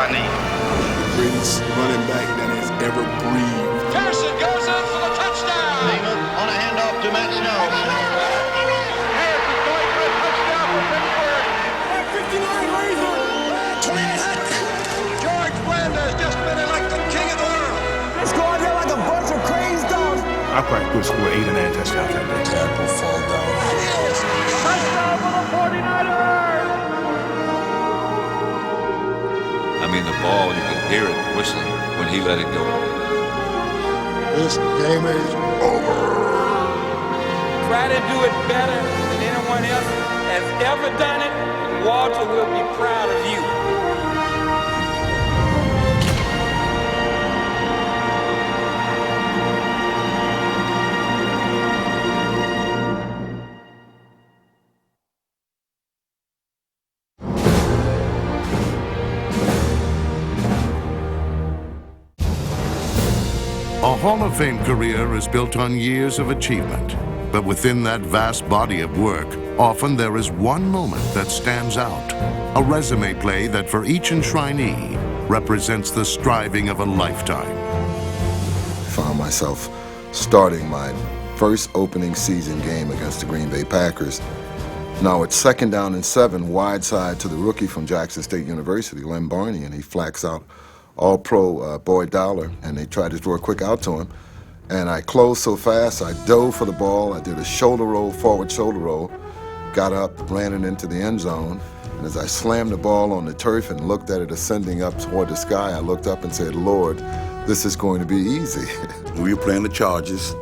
Rodney. Greatest running back that has ever breathed. Pearson goes in for the touchdown. Neiman on a handoff to Matt Snow. Harris is going for a touchdown for Pittsburgh. 59 Razor. 28. George Flanders just been elected king of the world. Let's go out there like a bunch of crazy dogs. I probably could score 8 or 9 touchdowns that day. Tackle fall down. Touchdown for the 49ers. I mean, the ball, you could hear it whistling when he let it go. This game is over. Try to do it better than anyone else has ever done it. Walter will be proud of you. A Hall of Fame career is built on years of achievement. But within that vast body of work, often there is one moment that stands out. A resume play that for each enshrinee represents the striving of a lifetime. Found myself starting my first opening season game against the Green Bay Packers. Now it's 2nd down and 7, wide side to the rookie from Jackson State University, Lem Barney, and he flacks out All-Pro Boyd Dowler, and they tried to throw a quick out to him. And I closed so fast, I dove for the ball. I did a shoulder roll, forward shoulder roll, got up, ran it into the end zone. And as I slammed the ball on the turf and looked at it ascending up toward the sky, I looked up and said, Lord, this is going to be easy. We were playing the Chargers,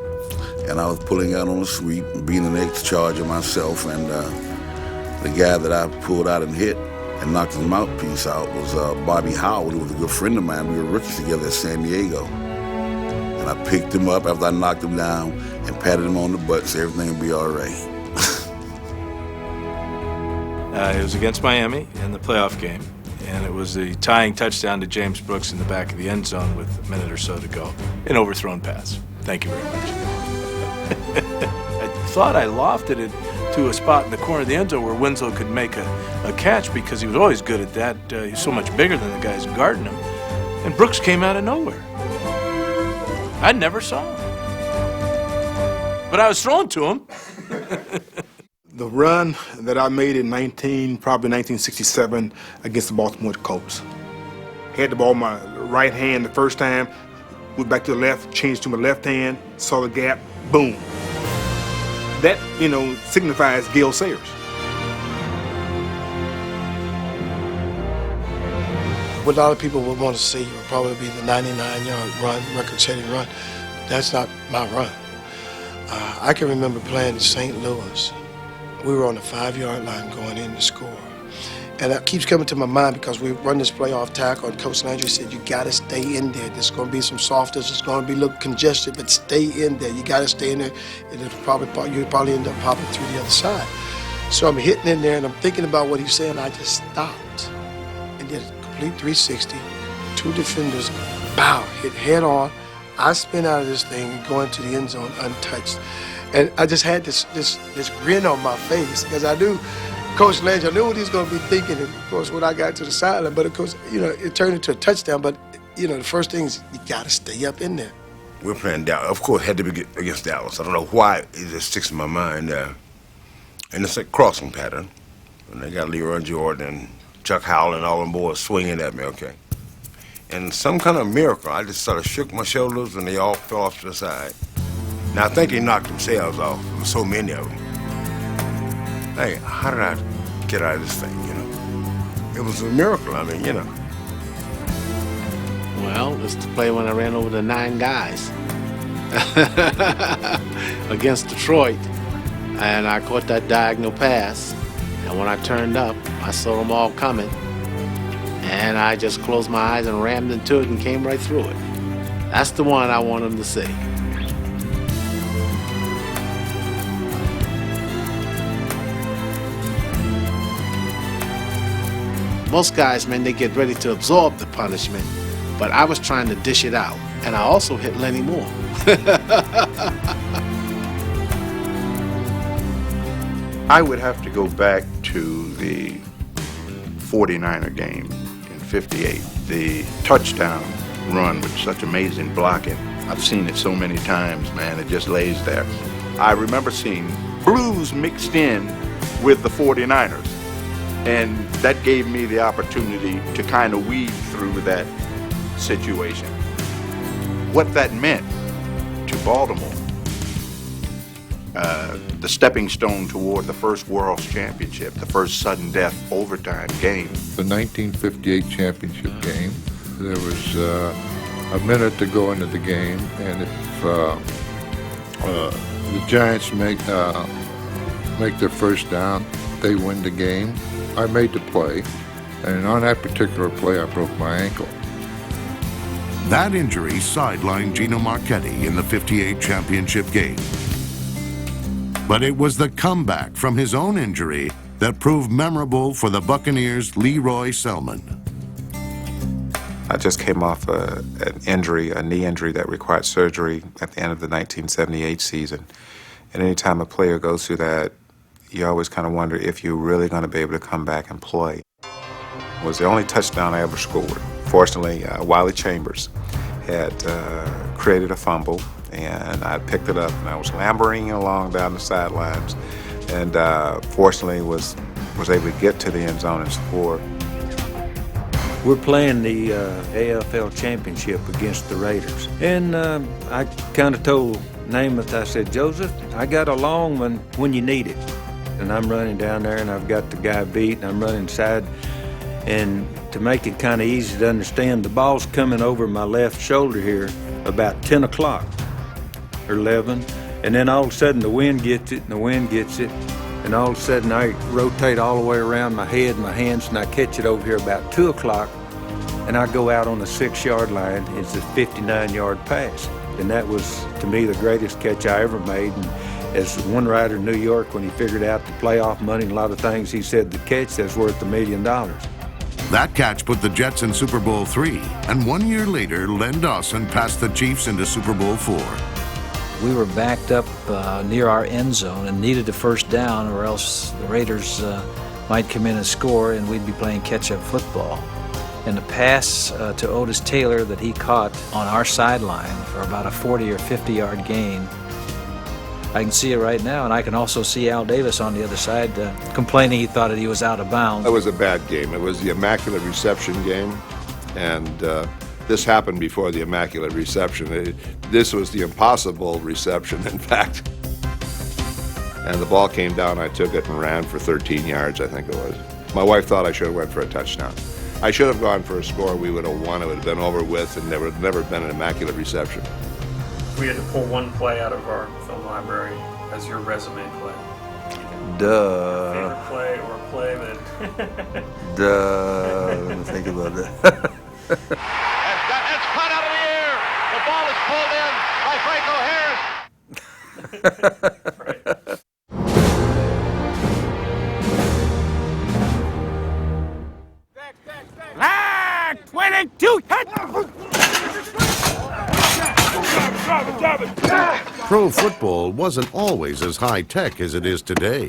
and I was pulling out on the sweep, being an ex-Charger myself, and the guy that I pulled out and hit and knocked his mouthpiece out was Bobby Howard, who was a good friend of mine. We were rookies together at San Diego. And I picked him up after I knocked him down and patted him on the butt so everything would be all right. It was against Miami in the playoff game, and it was the tying touchdown to James Brooks in the back of the end zone with a minute or so to go. An overthrown pass. Thank you very much. I thought I lofted it to a spot in the corner of the end zone where Winslow could make a catch because he was always good at that. He's so much bigger than the guys guarding him. And Brooks came out of nowhere. I never saw him. But I was throwing to him. The run that I made in probably 1967 against the Baltimore Colts. Had the ball in my right hand the first time, went back to the left, changed to my left hand, saw the gap, boom. That, signifies Gale Sayers. What a lot of people would want to see would probably be the 99-yard run, record-setting run. That's not my run. I can remember playing in St. Louis. We were on the 5-yard line going in to score. And that keeps coming to my mind because we run this playoff tackle, and Coach Landry said, you got to stay in there. There's going to be some softness. It's going to be a little congested, but stay in there. You got to stay in there, and you'll probably end up popping through the other side. So I'm hitting in there, and I'm thinking about what he's saying. I just stopped and did a complete 360. 2 defenders, bow, hit head on. I spin out of this thing and go into the end zone untouched. And I just had this grin on my face because I knew Coach Landry, I knew what he was going to be thinking, and of course, when I got to the sideline, but of course, it turned into a touchdown, but, the first thing is you got to stay up in there. We're playing Dallas. Of course, had to be against Dallas. I don't know why it just sticks in my mind. And it's a crossing pattern. And they got Leroy Jordan and Chuck Howell and all them boys swinging at me, okay. And some kind of miracle, I just sort of shook my shoulders and they all fell off to the side. Now, I think they knocked themselves off. There were so many of them. Hey, how did I get out of this thing, It was a miracle, Well, it's the play when I ran over the 9 guys against Detroit, and I caught that diagonal pass, and when I turned up, I saw them all coming, and I just closed my eyes and rammed into it and came right through it. That's the one I want them to see. Most guys, man, they get ready to absorb the punishment, but I was trying to dish it out, and I also hit Lenny Moore. I would have to go back to the 49er game in 1958. The touchdown run with such amazing blocking. I've seen it so many times, man. It just lays there. I remember seeing blues mixed in with the 49ers. And that gave me the opportunity to kind of weave through that situation. What that meant to Baltimore, the stepping stone toward the first World's Championship, the first sudden death overtime game. The 1958 championship game, there was a minute to go into the game, and if the Giants make their first down, they win the game. I made the play, and on that particular play, I broke my ankle. That injury sidelined Gino Marchetti in the '58 championship game. But it was the comeback from his own injury that proved memorable for the Buccaneers' Leroy Selmon. I just came off a knee injury that required surgery at the end of the 1978 season. And anytime a player goes through that, you always kind of wonder if you're really going to be able to come back and play. It was the only touchdown I ever scored. Fortunately, Wiley Chambers had created a fumble, and I picked it up, and I was laboring along down the sidelines, and fortunately was able to get to the end zone and score. We're playing the AFL Championship against the Raiders, and I kind of told Namath, I said, Joseph, I got a long one when you need it. And I'm running down there, and I've got the guy beat, and I'm running inside. And to make it kind of easy to understand, the ball's coming over my left shoulder here about 10 o'clock or 11. And then all of a sudden the wind gets it, and the wind gets it. And all of a sudden I rotate all the way around my head and my hands, and I catch it over here about 2 o'clock. And I go out on the 6-yard line. It's a 59-yard pass. And that was, to me, the greatest catch I ever made. And as one writer in New York, when he figured out the playoff money and a lot of things, he said the catch that's worth $1 million. That catch put the Jets in Super Bowl III, and 1 year later, Len Dawson passed the Chiefs into Super Bowl IV. We were backed up near our end zone and needed a first down, or else the Raiders might come in and score, and we'd be playing catch-up football. And the pass to Otis Taylor that he caught on our sideline for about a 40 or 50-yard gain, I can see it right now, and I can also see Al Davis on the other side complaining he thought that he was out of bounds. It was a bad game. It was the Immaculate Reception game, and this happened before the Immaculate Reception. This was the impossible reception, in fact. And the ball came down, I took it and ran for 13 yards, I think it was. My wife thought I should have went for a touchdown. I should have gone for a score. We would have won. It would have been over with, and there would have never been an Immaculate Reception. We had to pull one play out of our film library as your resume play. Duh. Favorite play or play that... Duh. Let me think about that. It's caught out of the air. The ball is pulled in by Franco Harris. Right. Line 22. Pro football wasn't always as high-tech as it is today.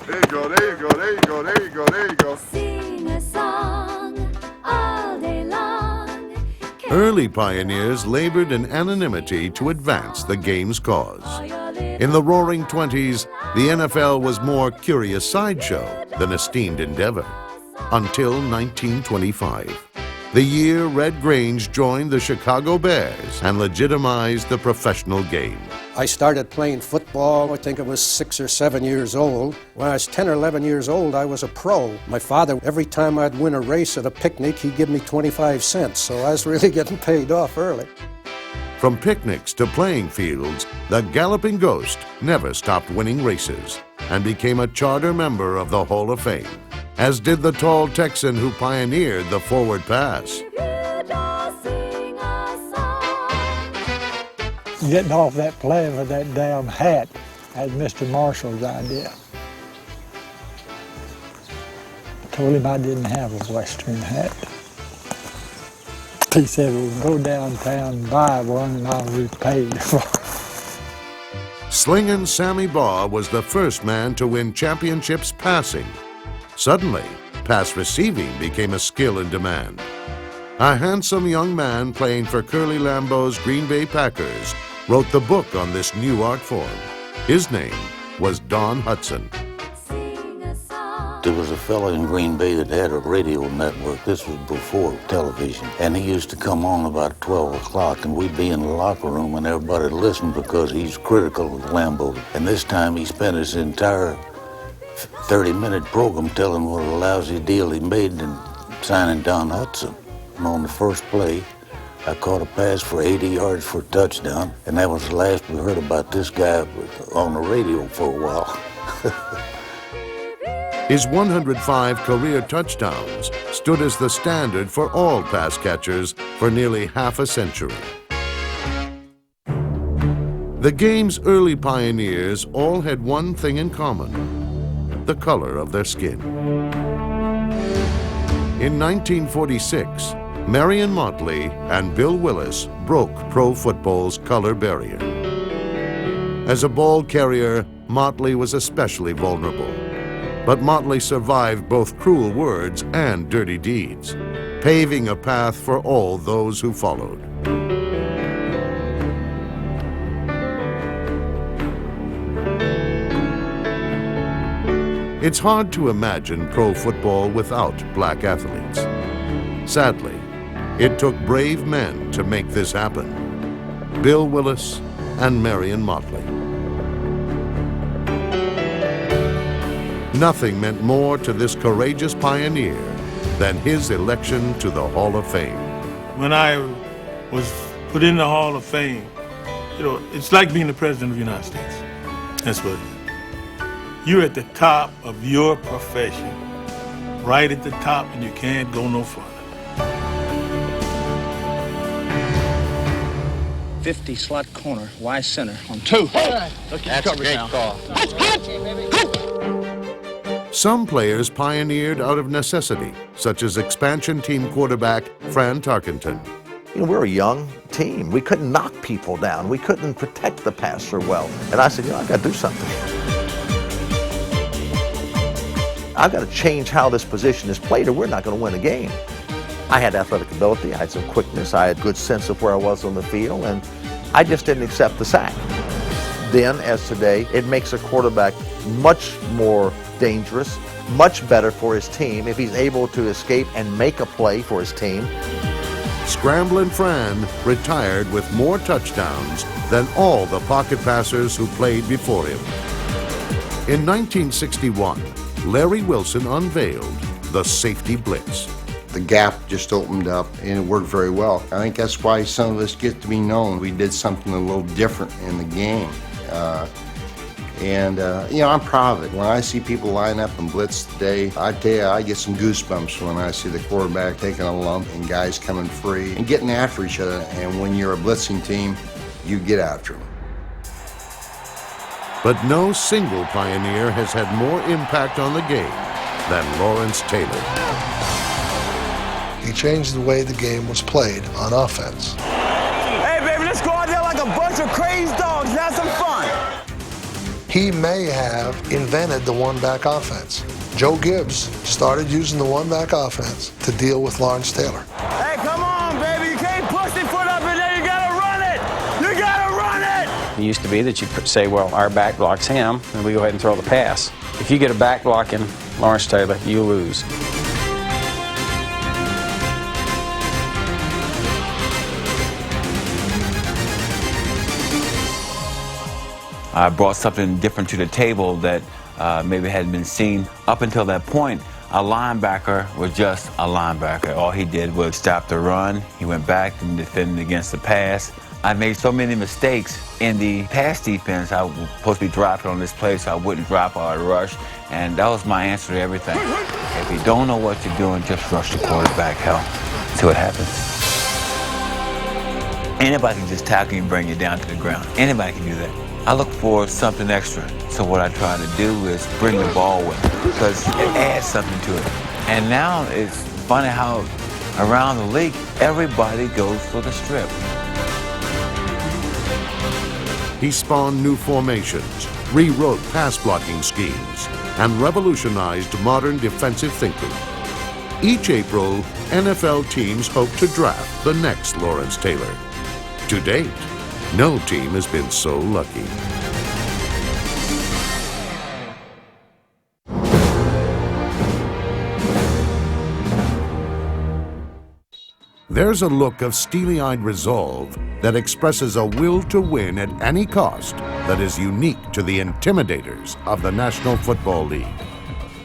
There you go, there you go, there you go, there you go, there you go. Sing a song all day long. Early pioneers labored in anonymity to advance the game's cause. In the Roaring '20s, the NFL was more curious sideshow than esteemed endeavor, until 1925. The year Red Grange joined the Chicago Bears and legitimized the professional game. I started playing football, I think I was 6 or 7 years old. When I was 10 or 11 years old, I was a pro. My father, every time I'd win a race at a picnic, he'd give me 25 cents, so I was really getting paid off early. From picnics to playing fields, the Galloping Ghost never stopped winning races and became a charter member of the Hall of Fame, as did the tall Texan who pioneered the forward pass. Getting off that plane with that damn hat, that was Mr. Marshall's idea. I told him I didn't have a Western hat. He said, we'll go downtown and buy one and I'll repay you for it. Slingin' Sammy Baugh was the first man to win championships passing. Suddenly, pass receiving became a skill in demand. A handsome young man playing for Curly Lambeau's Green Bay Packers wrote the book on this new art form. His name was Don Hudson. There was a fellow in Green Bay that had a radio network. This was before television. And he used to come on about 12 o'clock, and we'd be in the locker room, and everybody listened because he's critical of Lambeau. And this time he spent his entire 30-minute program telling what a lousy deal he made in signing Don Hudson. And on the first play, I caught a pass for 80 yards for a touchdown, and that was the last we heard about this guy on the radio for a while. His 105 career touchdowns stood as the standard for all pass catchers for nearly half a century. The game's early pioneers all had one thing in common: the color of their skin. In 1946, Marion Motley and Bill Willis broke pro football's color barrier. As a ball carrier, Motley was especially vulnerable. But Motley survived both cruel words and dirty deeds, paving a path for all those who followed. It's hard to imagine pro football without black athletes. Sadly, it took brave men to make this happen: Bill Willis and Marion Motley. Nothing meant more to this courageous pioneer than his election to the Hall of Fame. When I was put in the Hall of Fame, you know, it's like being the President of the United States. That's what it is. You're at the top of your profession, right at the top, and you can't go no further. 50 slot corner, Y center on 2. That's a great call. Some players pioneered out of necessity, such as expansion team quarterback Fran Tarkenton. You know, we're a young team. We couldn't knock people down. We couldn't protect the passer well. And I said, you know, I've got to do something. I've got to change how this position is played or we're not going to win a game. I had athletic ability, I had some quickness, I had good sense of where I was on the field, and I just didn't accept the sack. Then, as today, it makes a quarterback much more dangerous, much better for his team if he's able to escape and make a play for his team. Scramblin' Fran retired with more touchdowns than all the pocket passers who played before him. In 1961, Larry Wilson unveiled the safety blitz. The gap just opened up and it worked very well. I think that's why some of us get to be known. We did something a little different in the game. You know, I'm proud of it. When I see people line up and blitz today, I tell you, I get some goosebumps when I see the quarterback taking a lump and guys coming free and getting after each other. And when you're a blitzing team, you get after them. But no single pioneer has had more impact on the game than Lawrence Taylor. He changed the way the game was played on offense. Hey, baby, let's go out there like a bunch of crazed dogs and have some fun. He may have invented the one-back offense. Joe Gibbs started using the one-back offense to deal with Lawrence Taylor. Hey, come on, baby. You can't push the foot up in there. You gotta run it. You gotta run it. It used to be that you say, well, our back blocks him, and we go ahead and throw the pass. If you get a back blocking Lawrence Taylor, you lose. I brought something different to the table that maybe hadn't been seen. Up until that point, a linebacker was just a linebacker. All he did was stop the run. He went back and defended against the pass. I made so many mistakes in the pass defense. I was supposed to be dropping on this play, so I wouldn't drop or I'd rush. And that was my answer to everything. If you don't know what you're doing, just rush the quarterback. Hell, see what happens. Anybody can just tackle you and bring you down to the ground. Anybody can do that. I look for something extra. So what I try to do is bring the ball with me because it adds something to it. And now it's funny how around the league, everybody goes for the strip. He spawned new formations, rewrote pass blocking schemes, and revolutionized modern defensive thinking. each April, NFL teams hope to draft the next Lawrence Taylor. To date, no team has been so lucky. There's a look of steely-eyed resolve that expresses a will to win at any cost that is unique to the intimidators of the National Football League.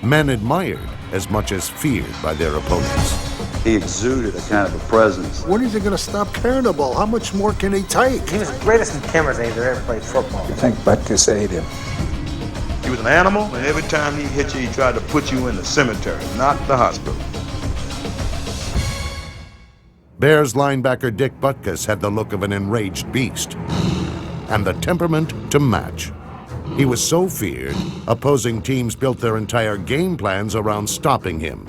Men admired as much as feared by their opponents. He exuded a kind of a presence. When is he going to stop carrying the ball? How much more can he take? He was the greatest intimidator that ever played football. I think Butkus ate him. He was an animal, and every time he hit you, he tried to put you in the cemetery, not the hospital. Bears linebacker Dick Butkus had the look of an enraged beast and the temperament to match. He was so feared, opposing teams built their entire game plans around stopping him.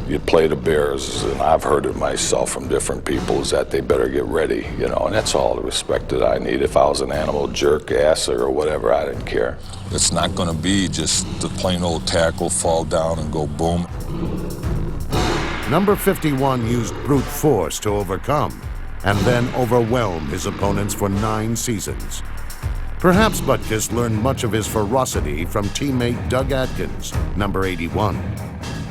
You play the Bears, and I've heard it myself from different people, is that they better get ready, you know, and that's all the respect that I need. If I was an animal, jerk, asser, or whatever, I didn't care. It's not going to be just the plain old tackle, fall down, and go boom. Number 51 used brute force to overcome and then overwhelm his opponents for 9 seasons. Perhaps Butkus learned much of his ferocity from teammate Doug Atkins, number 81.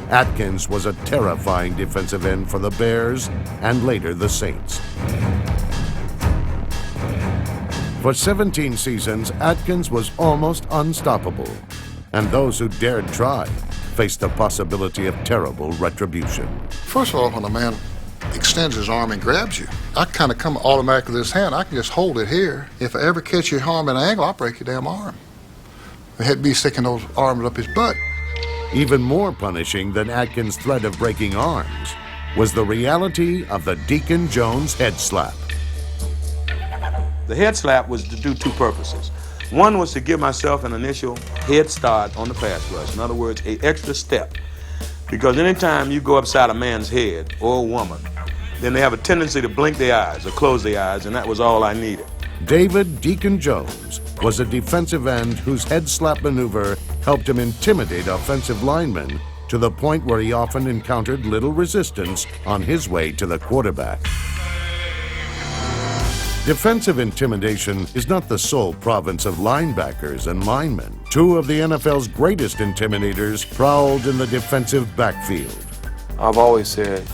Atkins was a terrifying defensive end for the Bears and later the Saints. For 17 seasons, Atkins was almost unstoppable, and those who dared try faced the possibility of terrible retribution. First of all, when a man extends his arm and grabs you, I kind of come automatically to this hand. I can just hold it here. If I ever catch your arm at an angle, I'll break your damn arm. I had to be sticking those arms up his butt. Even more punishing than Atkins' threat of breaking arms was the reality of the Deacon Jones head slap. The head slap was to do 2 purposes. One was to give myself an initial head start on the pass rush. In other words, an extra step. Because anytime you go upside a man's head or a woman, then they have a tendency to blink their eyes or close their eyes, and that was all I needed. David Deacon Jones was a defensive end whose head slap maneuver helped him intimidate offensive linemen to the point where he often encountered little resistance on his way to the quarterback. Defensive intimidation is not the sole province of linebackers and linemen. 2 of the NFL's greatest intimidators prowled in the defensive backfield. I've always said,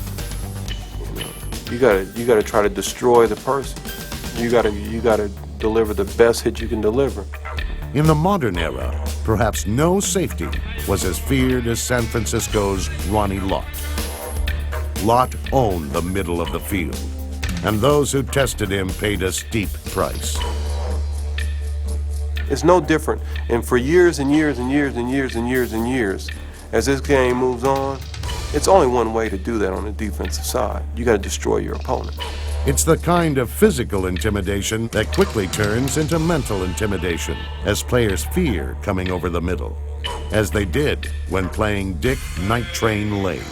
you gotta try to destroy the person. You gotta deliver the best hit you can deliver. In the modern era, perhaps no safety was as feared as San Francisco's Ronnie Lott. Lott owned the middle of the field, and those who tested him paid a steep price. It's no different, and for years and years and years and years and years and years, as this game moves on, it's only one way to do that on the defensive side. You got to destroy your opponent. It's the kind of physical intimidation that quickly turns into mental intimidation as players fear coming over the middle, as they did when playing Dick Night Train Lane.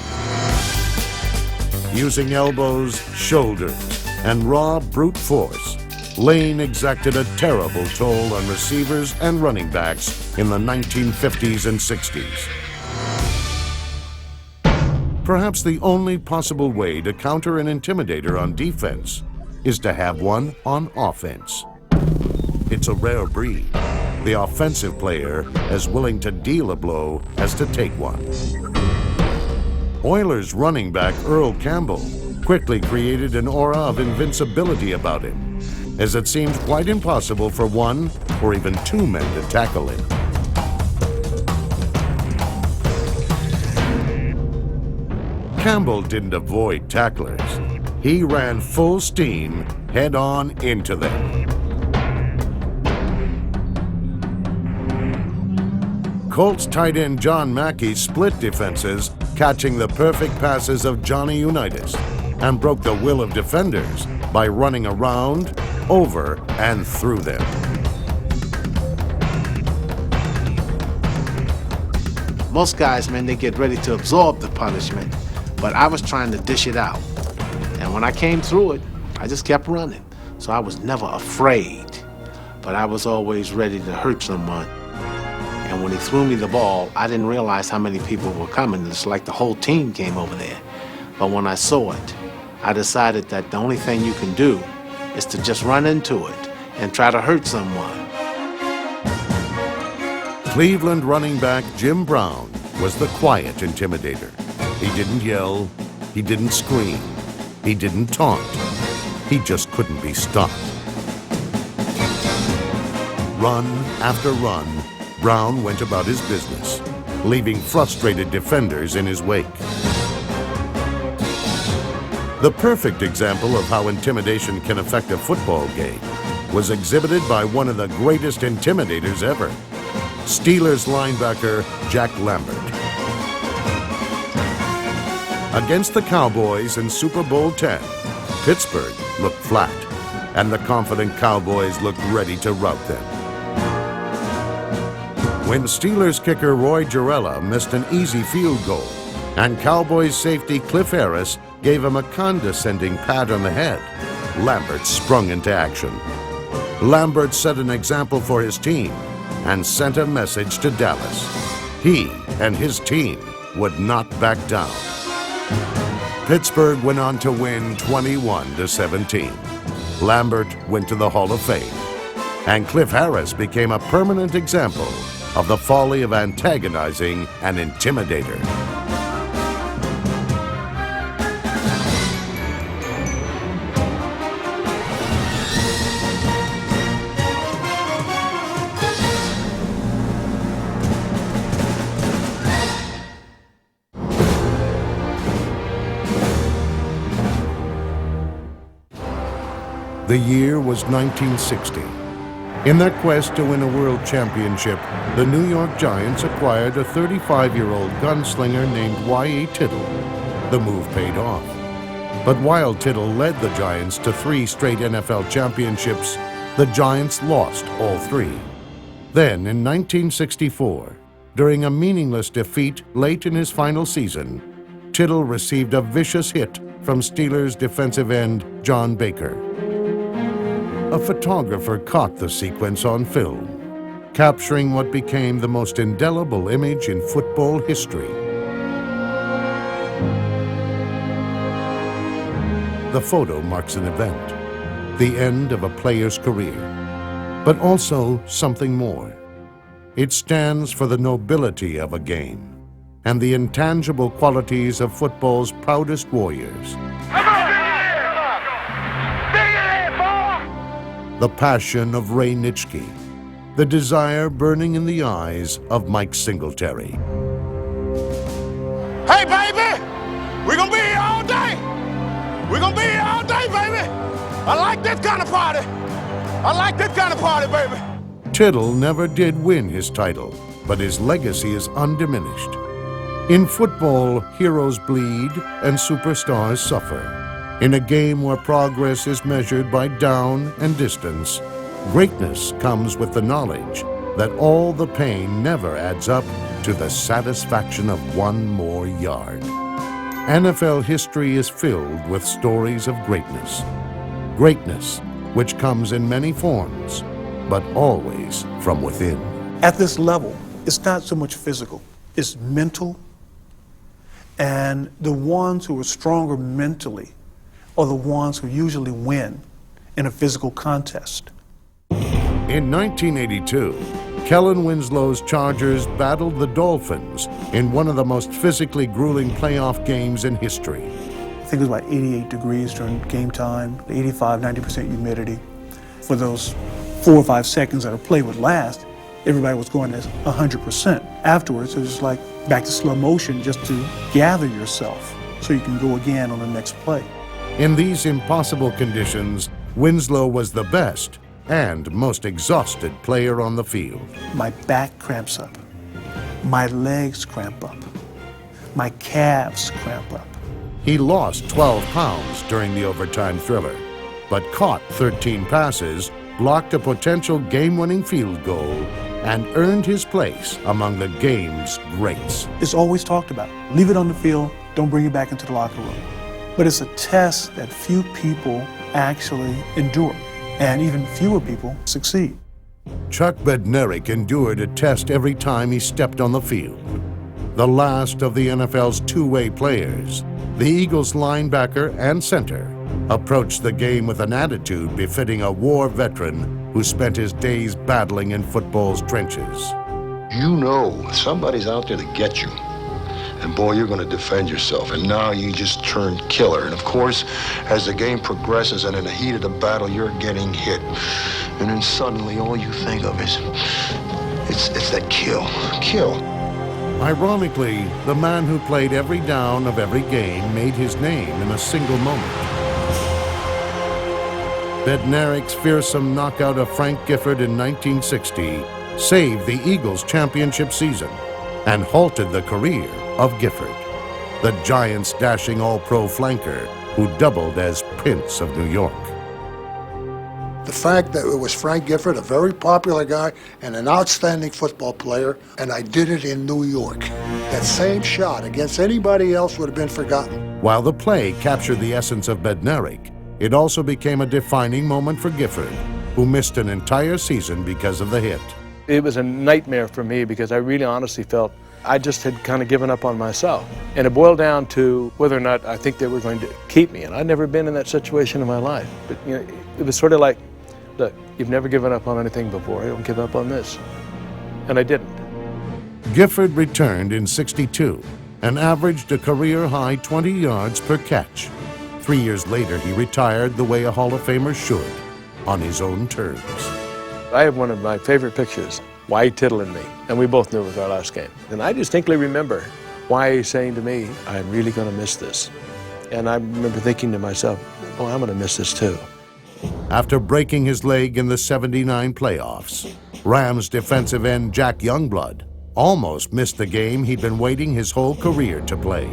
Using elbows, shoulders, and raw brute force, Lane exacted a terrible toll on receivers and running backs in the 1950s and 60s. Perhaps the only possible way to counter an intimidator on defense is to have one on offense. It's a rare breed, the offensive player as willing to deal a blow as to take one. Oilers running back Earl Campbell quickly created an aura of invincibility about him, as it seemed quite impossible for 1 or even 2 men to tackle him. Campbell didn't avoid tacklers. He ran full steam head-on into them. Colts tight end John Mackey split defenses, catching the perfect passes of Johnny Unitas, and broke the will of defenders by running around, over, and through them. Most guys, man, they get ready to absorb the punishment, but I was trying to dish it out. And when I came through it, I just kept running. So I was never afraid, but I was always ready to hurt someone. And when he threw me the ball, I didn't realize how many people were coming. It's like the whole team came over there. But when I saw it, I decided that the only thing you can do is to just run into it and try to hurt someone. Cleveland running back Jim Brown was the quiet intimidator. He didn't yell, he didn't scream, he didn't taunt. He just couldn't be stopped. Run after run, Brown went about his business, leaving frustrated defenders in his wake. The perfect example of how intimidation can affect a football game was exhibited by one of the greatest intimidators ever, Steelers linebacker Jack Lambert. Against the Cowboys in Super Bowl X, Pittsburgh looked flat, and the confident Cowboys looked ready to rout them. When Steelers kicker Roy Gerela missed an easy field goal, and Cowboys safety Cliff Harris gave him a condescending pat on the head, Lambert sprung into action. Lambert set an example for his team and sent a message to Dallas. He and his team would not back down. Pittsburgh went on to win 21-17. Lambert went to the Hall of Fame, and Cliff Harris became a permanent example of the folly of antagonizing an intimidator. The year was 1960. In their quest to win a world championship, the New York Giants acquired a 35-year-old gunslinger named Y.A. Tittle. The move paid off. But while Tittle led the Giants to 3 straight NFL championships, the Giants lost all 3. Then, in 1964, during a meaningless defeat late in his final season, Tittle received a vicious hit from Steelers defensive end John Baker. A photographer caught the sequence on film, capturing what became the most indelible image in football history. The photo marks an event, the end of a player's career, but also something more. It stands for the nobility of a game and the intangible qualities of football's proudest warriors. The passion of Ray Nitschke, the desire burning in the eyes of Mike Singletary. Hey, baby! We're gonna be here all day! We're gonna be here all day, baby! I like this kind of party! I like this kind of party, baby! Tittle never did win his title, but his legacy is undiminished. In football, heroes bleed and superstars suffer. In a game where progress is measured by down and distance, greatness comes with the knowledge that all the pain never adds up to the satisfaction of one more yard. NFL history is filled with stories of greatness. Greatness, which comes in many forms, but always from within. At this level, it's not so much physical, it's mental. And the ones who are stronger mentally are the ones who usually win in a physical contest. In 1982, Kellen Winslow's Chargers battled the Dolphins in one of the most physically grueling playoff games in history. I think it was about 88 degrees during game time, 85, 90% humidity. For those 4 or 5 seconds that a play would last, everybody was going at 100%. Afterwards, it was like back to slow motion just to gather yourself so you can go again on the next play. In these impossible conditions, Winslow was the best and most exhausted player on the field. My back cramps up. My legs cramp up. My calves cramp up. He lost 12 pounds during the overtime thriller, but caught 13 passes, blocked a potential game-winning field goal, and earned his place among the game's greats. It's always talked about. Leave it on the field, don't bring it back into the locker room. But it's a test that few people actually endure, and even fewer people succeed. Chuck Bednarik endured a test every time he stepped on the field. The last of the NFL's two-way players, the Eagles linebacker and center, approached the game with an attitude befitting a war veteran who spent his days battling in football's trenches. You know somebody's out there to get you. And boy, you're going to defend yourself. And now you just turned killer. And of course, as the game progresses and in the heat of the battle, you're getting hit. And then suddenly all you think of is, it's that kill. Ironically, the man who played every down of every game made his name in a single moment. Bednarik's fearsome knockout of Frank Gifford in 1960 saved the Eagles' championship season and halted the career of Gifford, the Giants' dashing all-pro flanker who doubled as Prince of New York. The fact that it was Frank Gifford, a very popular guy and an outstanding football player, and I did it in New York. That same shot against anybody else would have been forgotten. While the play captured the essence of Bednarik, it also became a defining moment for Gifford, who missed an entire season because of the hit. It was a nightmare for me because I really honestly felt I just had kind of given up on myself. And it boiled down to whether or not I think they were going to keep me. And I'd never been in that situation in my life. But you know, it was sort of like, look, you've never given up on anything before. I don't give up on this. And I didn't. Gifford returned in '62 and averaged a career-high 20 yards per catch. 3 years later, he retired the way a Hall of Famer should, on his own terms. I have one of my favorite pictures, Wyatt Tittle and me, and we both knew it was our last game. And I distinctly remember Wyatt saying to me, I'm really going to miss this. And I remember thinking to myself, oh, I'm going to miss this too. After breaking his leg in the '79 playoffs, Rams defensive end Jack Youngblood almost missed the game he'd been waiting his whole career to play.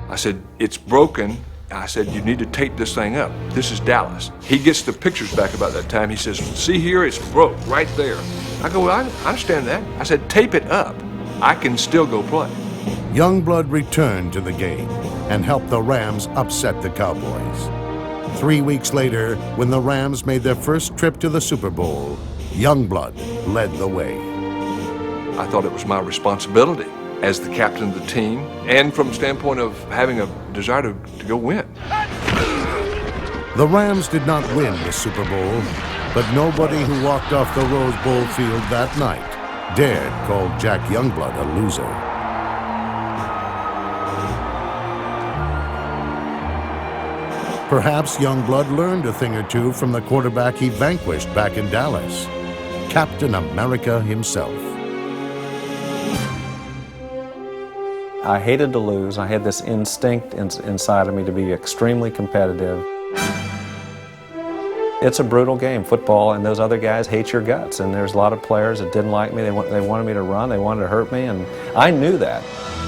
I said, it's broken. I said, you need to tape this thing up. This is Dallas. He gets the pictures back about that time. He says, see here, it's broke right there. I go, well, I understand that. I said, tape it up. I can still go play. Youngblood returned to the game and helped the Rams upset the Cowboys. 3 weeks later, when the Rams made their first trip to the Super Bowl, Youngblood led the way. I thought it was my responsibility as the captain of the team, and from the standpoint of having a desire to go win. The Rams did not win the Super Bowl, but nobody who walked off the Rose Bowl field that night dared call Jack Youngblood a loser. Perhaps Youngblood learned a thing or two from the quarterback he vanquished back in Dallas, Captain America himself. I hated to lose. I had this instinct inside of me to be extremely competitive. It's a brutal game, football, and those other guys hate your guts. And there's a lot of players that didn't like me. They wanted me to run. They wanted to hurt me, and I knew that.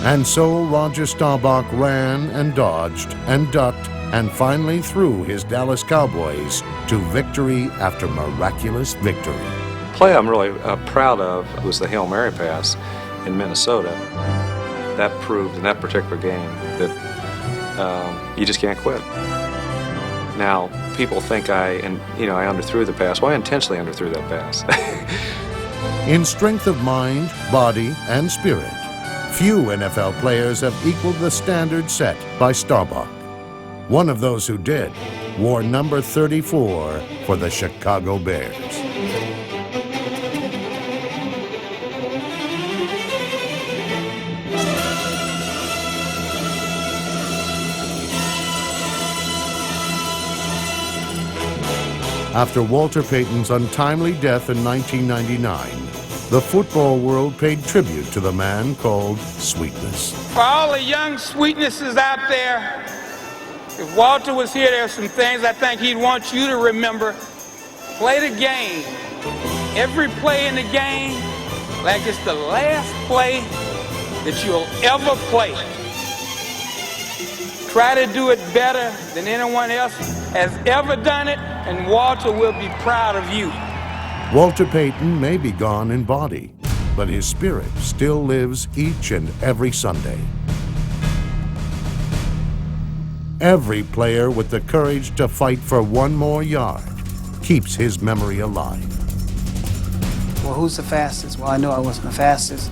And so Roger Staubach ran and dodged and ducked and finally threw his Dallas Cowboys to victory after miraculous victory. The play I'm really proud of was the Hail Mary pass in Minnesota. That proved in that particular game that you just can't quit. Now, people think I underthrew the pass. Well, I intentionally underthrew that pass. In strength of mind, body, and spirit, few NFL players have equaled the standard set by Staubach. One of those who did wore number 34 for the Chicago Bears. After Walter Payton's untimely death in 1999, the football world paid tribute to the man called Sweetness. For all the young sweetnesses out there, if Walter was here, there's some things I think he'd want you to remember. Play the game. Every play in the game, like it's the last play that you'll ever play. Try to do it better than anyone else has ever done it, and Walter will be proud of you. Walter Payton may be gone in body, but his spirit still lives each and every Sunday. Every player with the courage to fight for one more yard keeps his memory alive. well, who's the fastest? Well, I know I wasn't the fastest.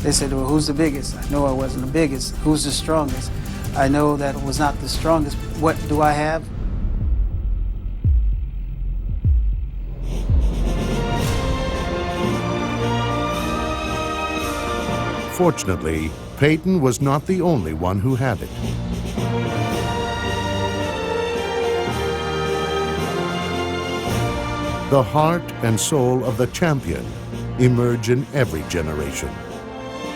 They said, well, who's the biggest? I know I wasn't the biggest. Who's the strongest? I know that it was not the strongest. What do I have? Fortunately, Peyton was not the only one who had it. The heart and soul of the champion emerge in every generation,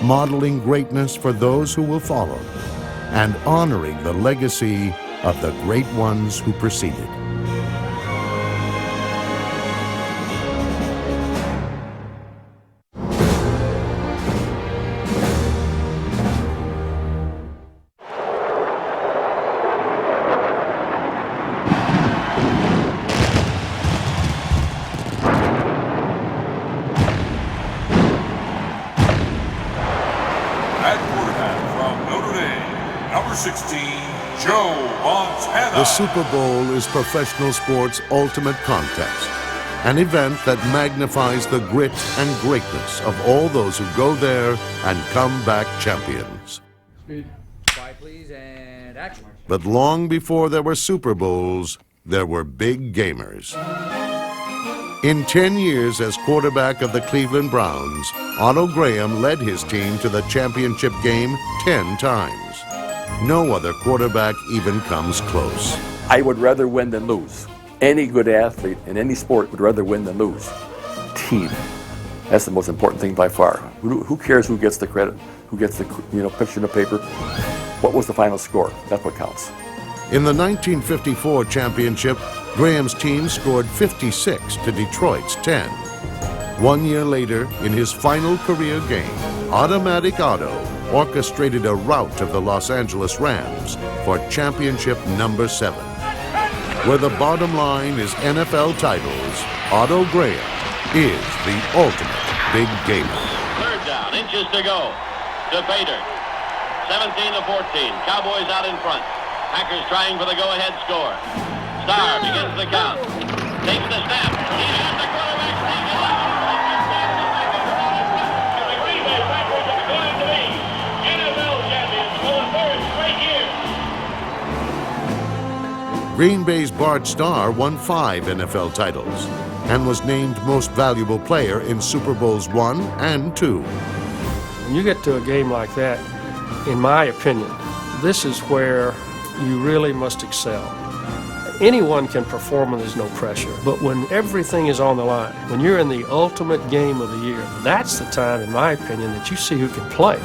modeling greatness for those who will follow and honoring the legacy of the great ones who preceded. The Super Bowl is professional sports' ultimate contest, an event that magnifies the grit and greatness of all those who go there and come back champions. Quiet, please, and action. But long before there were Super Bowls, there were big gamers. In 10 years as quarterback of the Cleveland Browns, Otto Graham led his team to the championship game 10 times. No other quarterback even comes close. I would rather win than lose. Any good athlete in any sport would rather win than lose. Team. That's the most important thing by far. Who cares who gets the credit? Who gets the picture in the paper? What was the final score? That's what counts. In the 1954 championship, Graham's team scored 56 to Detroit's 10. 1 year later, in his final career game, Automatic Otto orchestrated a rout of the Los Angeles Rams for championship number 7. Where the bottom line is NFL titles, Otto Graham is the ultimate big gamer. Third down, inches to go to Bader. 17-14, Cowboys out in front. Packers trying for the go-ahead score. Starr begins the count. Takes the snap. He has the quarterback sneak it out. The Green Bay Packers are going to be NFL champions for the third straight year. Green Bay's Bart Starr won 5 NFL titles and was named Most Valuable Player in Super Bowls I and II. When you get to a game like that, in my opinion, this is where you really must excel. Anyone can perform when there's no pressure, but when everything is on the line, when you're in the ultimate game of the year, that's the time, in my opinion, that you see who can play.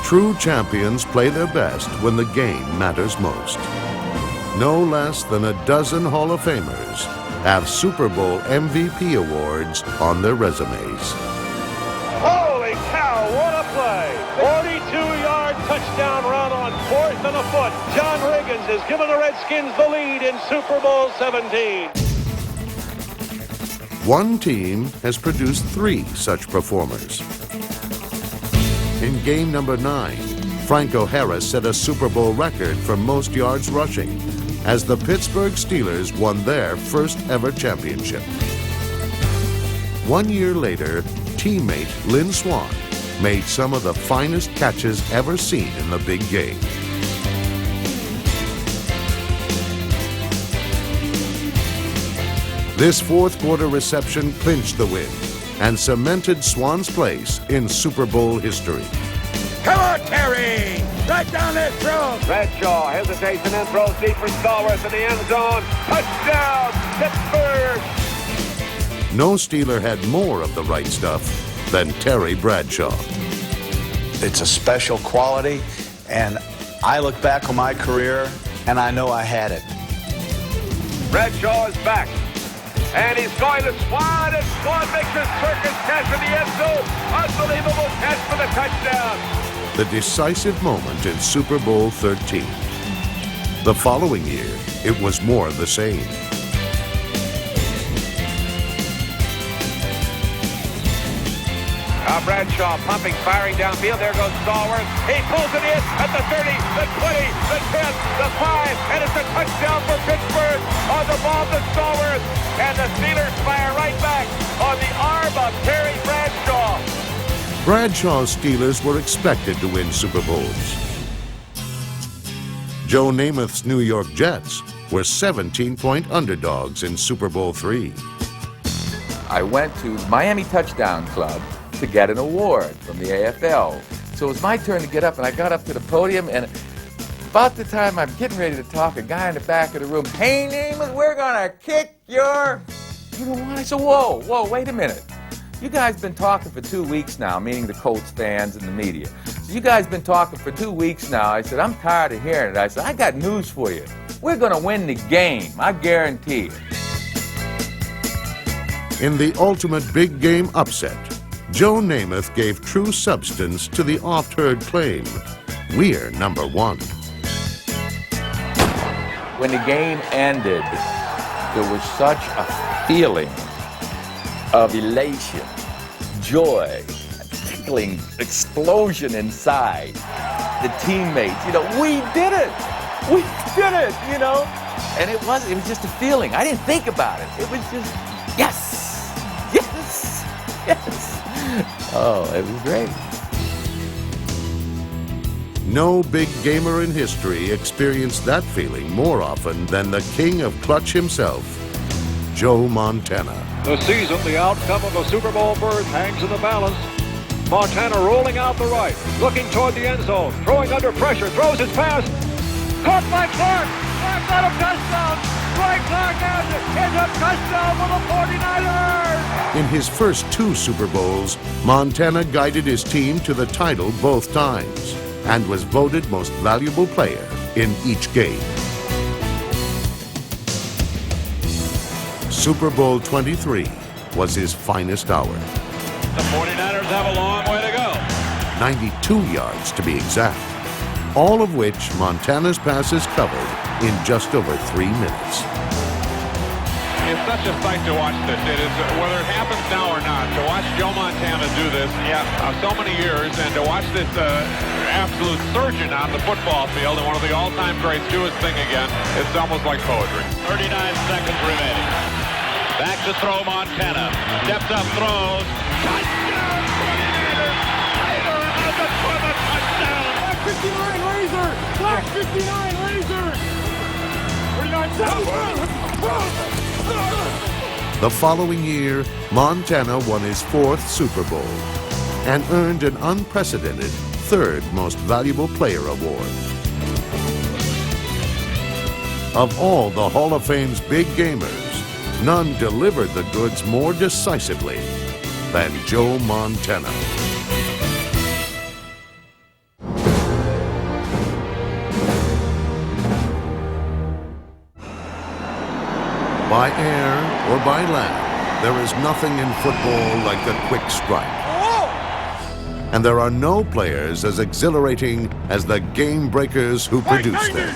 True champions play their best when the game matters most. No less than a dozen Hall of Famers have Super Bowl MVP awards on their resumes. Holy cow, what a play! 42-yard touchdown run on 4th and a foot. John Riggins has given the Redskins the lead in Super Bowl 17. One team has produced 3 such performers. In game number 9, Franco Harris set a Super Bowl record for most yards rushing as the Pittsburgh Steelers won their first ever championship. 1 year later, teammate Lynn Swann made some of the finest catches ever seen in the big game. This fourth quarter reception clinched the win and cemented Swann's place in Super Bowl history. Come on, Terry! Right down that throw! Bradshaw hesitates and then throws deep for Stallworth in the end zone. Touchdown, Pittsburgh! No Steeler had more of the right stuff than Terry Bradshaw. It's a special quality, and I look back on my career, and I know I had it. Bradshaw is back, and he's going to Swann, and Swann makes a circus catch in the end zone. Unbelievable catch for the touchdown. The decisive moment in Super Bowl 13. The following year, it was more of the same. Now Bradshaw pumping, firing downfield. There goes Stallworth. He pulls it in at the 30, the 20, the 10, the 5, and it's a touchdown for Pittsburgh on the ball to Stallworth. And the Steelers fire right back on the arm of Terry Bradshaw. Bradshaw's Steelers were expected to win Super Bowls. Joe Namath's New York Jets were 17-point underdogs in Super Bowl III. I went to Miami Touchdown Club to get an award from the AFL. So it was my turn to get up, and I got up to the podium, and about the time I'm getting ready to talk, a guy in the back of the room, "Hey, Namath, we're gonna kick your..." You know what? I said, whoa, wait a minute. You guys been talking for 2 weeks now, meaning the Colts fans and the media. So you guys been talking for 2 weeks now. I said, I'm tired of hearing it. I said, I got news for you. We're gonna win the game, I guarantee it. In the ultimate big game upset, Joe Namath gave true substance to the oft-heard claim, "We're number one." When the game ended, there was such a feeling of elation, joy, a tickling explosion inside. The teammates, we did it! We did it, And it was just a feeling. I didn't think about it. It was just, yes! Yes! Yes! Oh, it was great. No big gamer in history experienced that feeling more often than the king of clutch himself, Joe Montana. The season, the outcome of a Super Bowl berth hangs in the balance. Montana rolling out the right, looking toward the end zone, throwing under pressure, throws his pass. Caught by Clark. Clark got a touchdown. Right, Clark has it. It's a touchdown for the 49ers. In his first 2 Super Bowls, Montana guided his team to the title both times and was voted most valuable player in each game. Super Bowl 23 was his finest hour. The 49ers have a long way to go. 92 yards to be exact, all of which Montana's passes covered in just over 3 minutes. It's such a sight to watch this. It is, whether it happens now or not, to watch Joe Montana do this, so many years, and to watch this absolute surgeon on the football field and one of the all-time greats do his thing again, it's almost like poetry. 39 seconds remaining. Back to throw Montana. Steps up, throws. Touchdown! 49ers! Taylor Evans for the touchdown! Black 59 Razor! Black 59 Razor! 49 The following year, Montana won his 4th Super Bowl and earned an unprecedented 3rd Most Valuable Player award. Of all the Hall of Fame's big gamers, none delivered the goods more decisively than Joe Montana. By air or by land, there is nothing in football like the quick strike. And there are no players as exhilarating as the game breakers who produce them.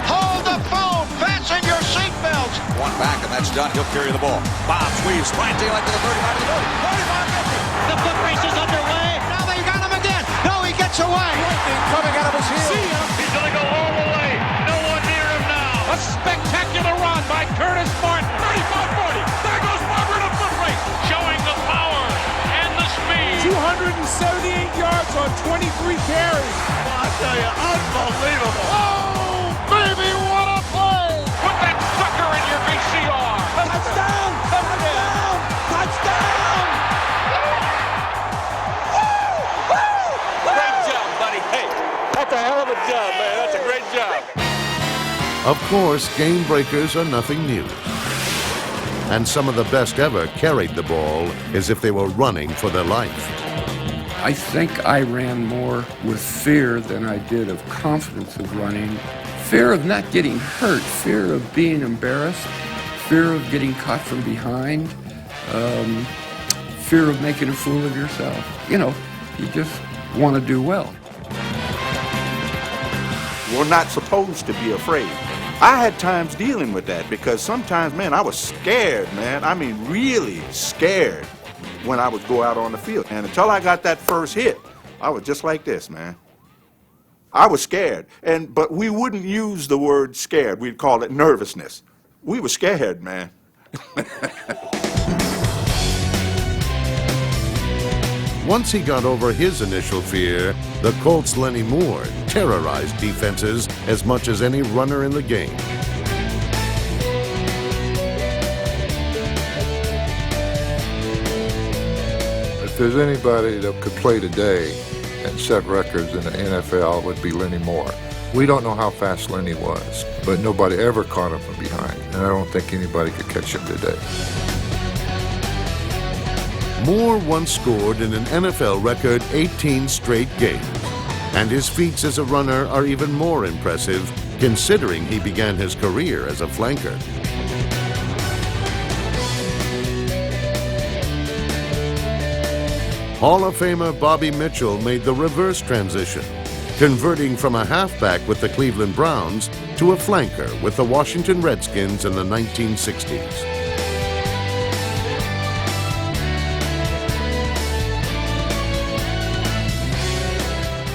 Hold the phone! Fasten your seatbelts! One back, and that's done. He'll carry the ball. Bob squeeze, planting like to the 35 to the 30. 45-50. The foot race is underway. Now they got him again. No, he gets away. Lightning coming out of his heel. See him. He's going to go all the way. No one near him now. A spectacular run by Curtis Martin. 35-40. There goes Barber in a foot race. Showing the power and the speed. 278 yards on 23 carries. I tell you, unbelievable. Oh, baby, what a play. Put that sucker in your VCR. Touchdown. Touchdown. Touchdown. Great job, buddy. Hey, that's a hell of a job, man. That's a great job. Of course, game breakers are nothing new. And some of the best ever carried the ball as if they were running for their life. I think I ran more with fear than I did of confidence of running. Fear of not getting hurt, fear of being embarrassed, fear of getting caught from behind, fear of making a fool of yourself. You just want to do well. We're not supposed to be afraid. I had times dealing with that because sometimes, man, I was scared, man. I mean, really scared. when I would go out on the field. And until I got that first hit, I was just like this, man. I was scared, but we wouldn't use the word scared. We'd call it nervousness. We were scared, man. Once he got over his initial fear, the Colts' Lenny Moore terrorized defenses as much as any runner in the game. If there's anybody that could play today and set records in the NFL, it would be Lenny Moore. We don't know how fast Lenny was, but nobody ever caught him from behind, and I don't think anybody could catch him today. Moore once scored in an NFL record 18 straight games, and his feats as a runner are even more impressive considering he began his career as a flanker. Hall of Famer Bobby Mitchell made the reverse transition, converting from a halfback with the Cleveland Browns to a flanker with the Washington Redskins in the 1960s.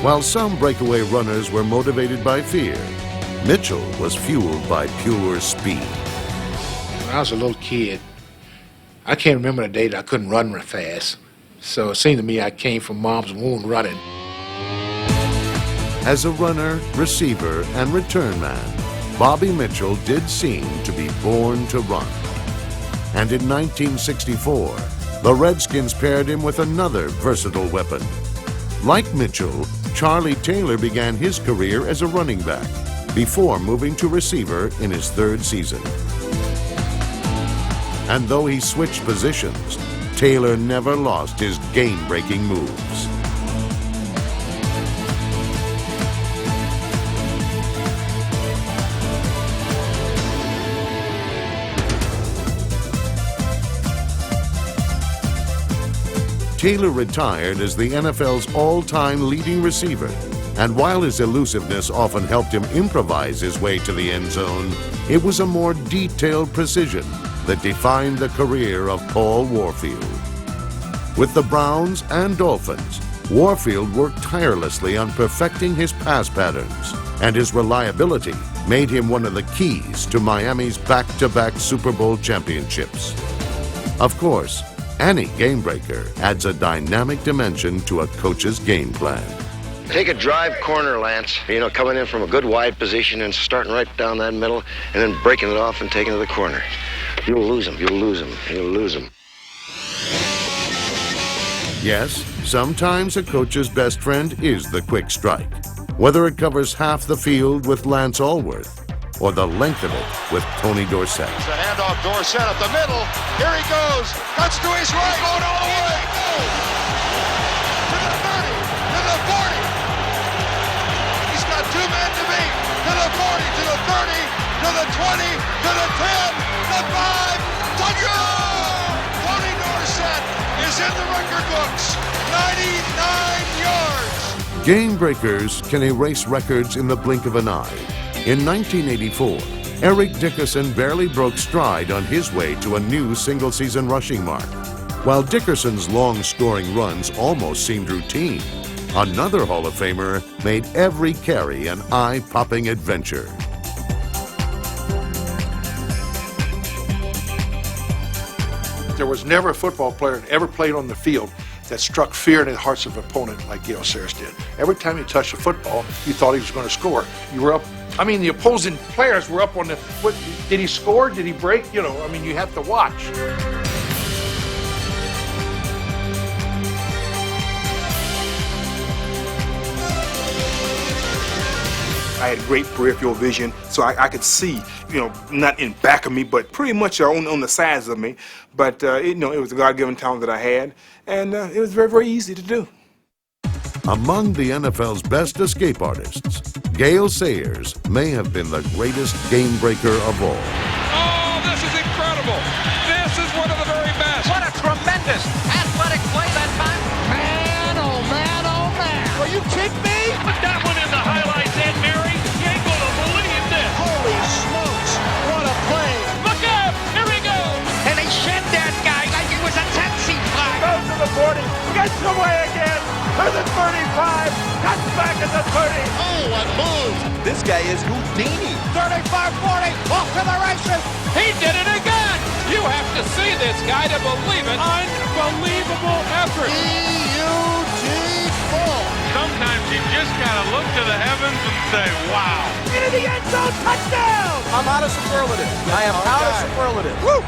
While some breakaway runners were motivated by fear, Mitchell was fueled by pure speed. When I was a little kid, I can't remember the day that I couldn't run real fast. So it seemed to me I came from mom's womb running. As a runner, receiver, and return man, Bobby Mitchell did seem to be born to run. And in 1964, the Redskins paired him with another versatile weapon. Like Mitchell, Charlie Taylor began his career as a running back before moving to receiver in his third season. And though he switched positions, Taylor never lost his game-breaking moves. Taylor retired as the NFL's all-time leading receiver, and while his elusiveness often helped him improvise his way to the end zone, it was a more detailed precision that defined the career of Paul Warfield. With the Browns and Dolphins, Warfield worked tirelessly on perfecting his pass patterns, and his reliability made him one of the keys to Miami's back-to-back Super Bowl championships. Of course, any game breaker adds a dynamic dimension to a coach's game plan. Take a drive corner, Lance. You know, coming in from a good wide position and starting right down that middle and then breaking it off and taking it to the corner. You'll lose him, you'll lose him, you'll lose him. Yes, sometimes a coach's best friend is the quick strike, whether it covers half the field with Lance Allworth or the length of it with Tony Dorsett. It's a handoff, Dorsett up the middle. Here he goes. Cuts to his right. Going all the way. To the 30, to the 40. He's got two men to beat. To the 40, to the 30, to the 20, to the 10, the 5. Touchdown! Tony Dorsett is in the record books. 99 yards. Game breakers can erase records in the blink of an eye. In 1984, Eric Dickerson barely broke stride on his way to a new single-season rushing mark. While Dickerson's long-scoring runs almost seemed routine, another Hall of Famer made every carry an eye-popping adventure. There was never a football player that ever played on the field that struck fear in the hearts of an opponent like Gale Sayers did. Every time he touched the football, you thought he was going to score. You were up. I mean, the opposing players were up on the. What, did he score? Did he break? You know, I mean, you have to watch. I had great peripheral vision, so I could see, you know, not in back of me, but pretty much on the sides of me. But, you know, it was a God-given talent that I had, and it was very, very easy to do. Among the NFL's best escape artists, Gale Sayers may have been the greatest game breaker of all. Oh, this is incredible. This is one of the very best. What a tremendous athletic play that time. Man, oh, man, oh, man. Are you kidding me? Put that one in the highlights, Ed Mary. You ain't going to believe this. Holy smokes. What a play. Look out. Here he goes. And they shed that guy like he was a taxi fly. cuts back at the 30. Oh, what moves! This guy is Houdini. 35-40, off to the races. He did it again. You have to see this guy to believe it. Unbelievable effort. Huge ball. Sometimes you just gotta look to the heavens and say, wow. Into the end zone, touchdown. I'm out of superlatives. I am out of superlatives. Woo!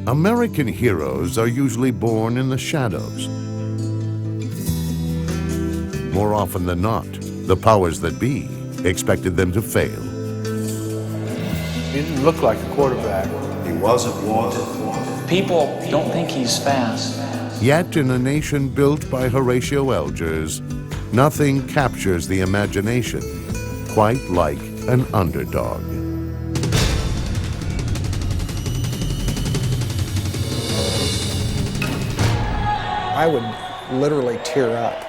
American heroes are usually born in the shadows. More often than not, the powers that be expected them to fail. He didn't look like a quarterback. He wasn't wanted. People don't think he's fast. Yet in a nation built by Horatio Algiers, nothing captures the imagination quite like an underdog. I would literally tear up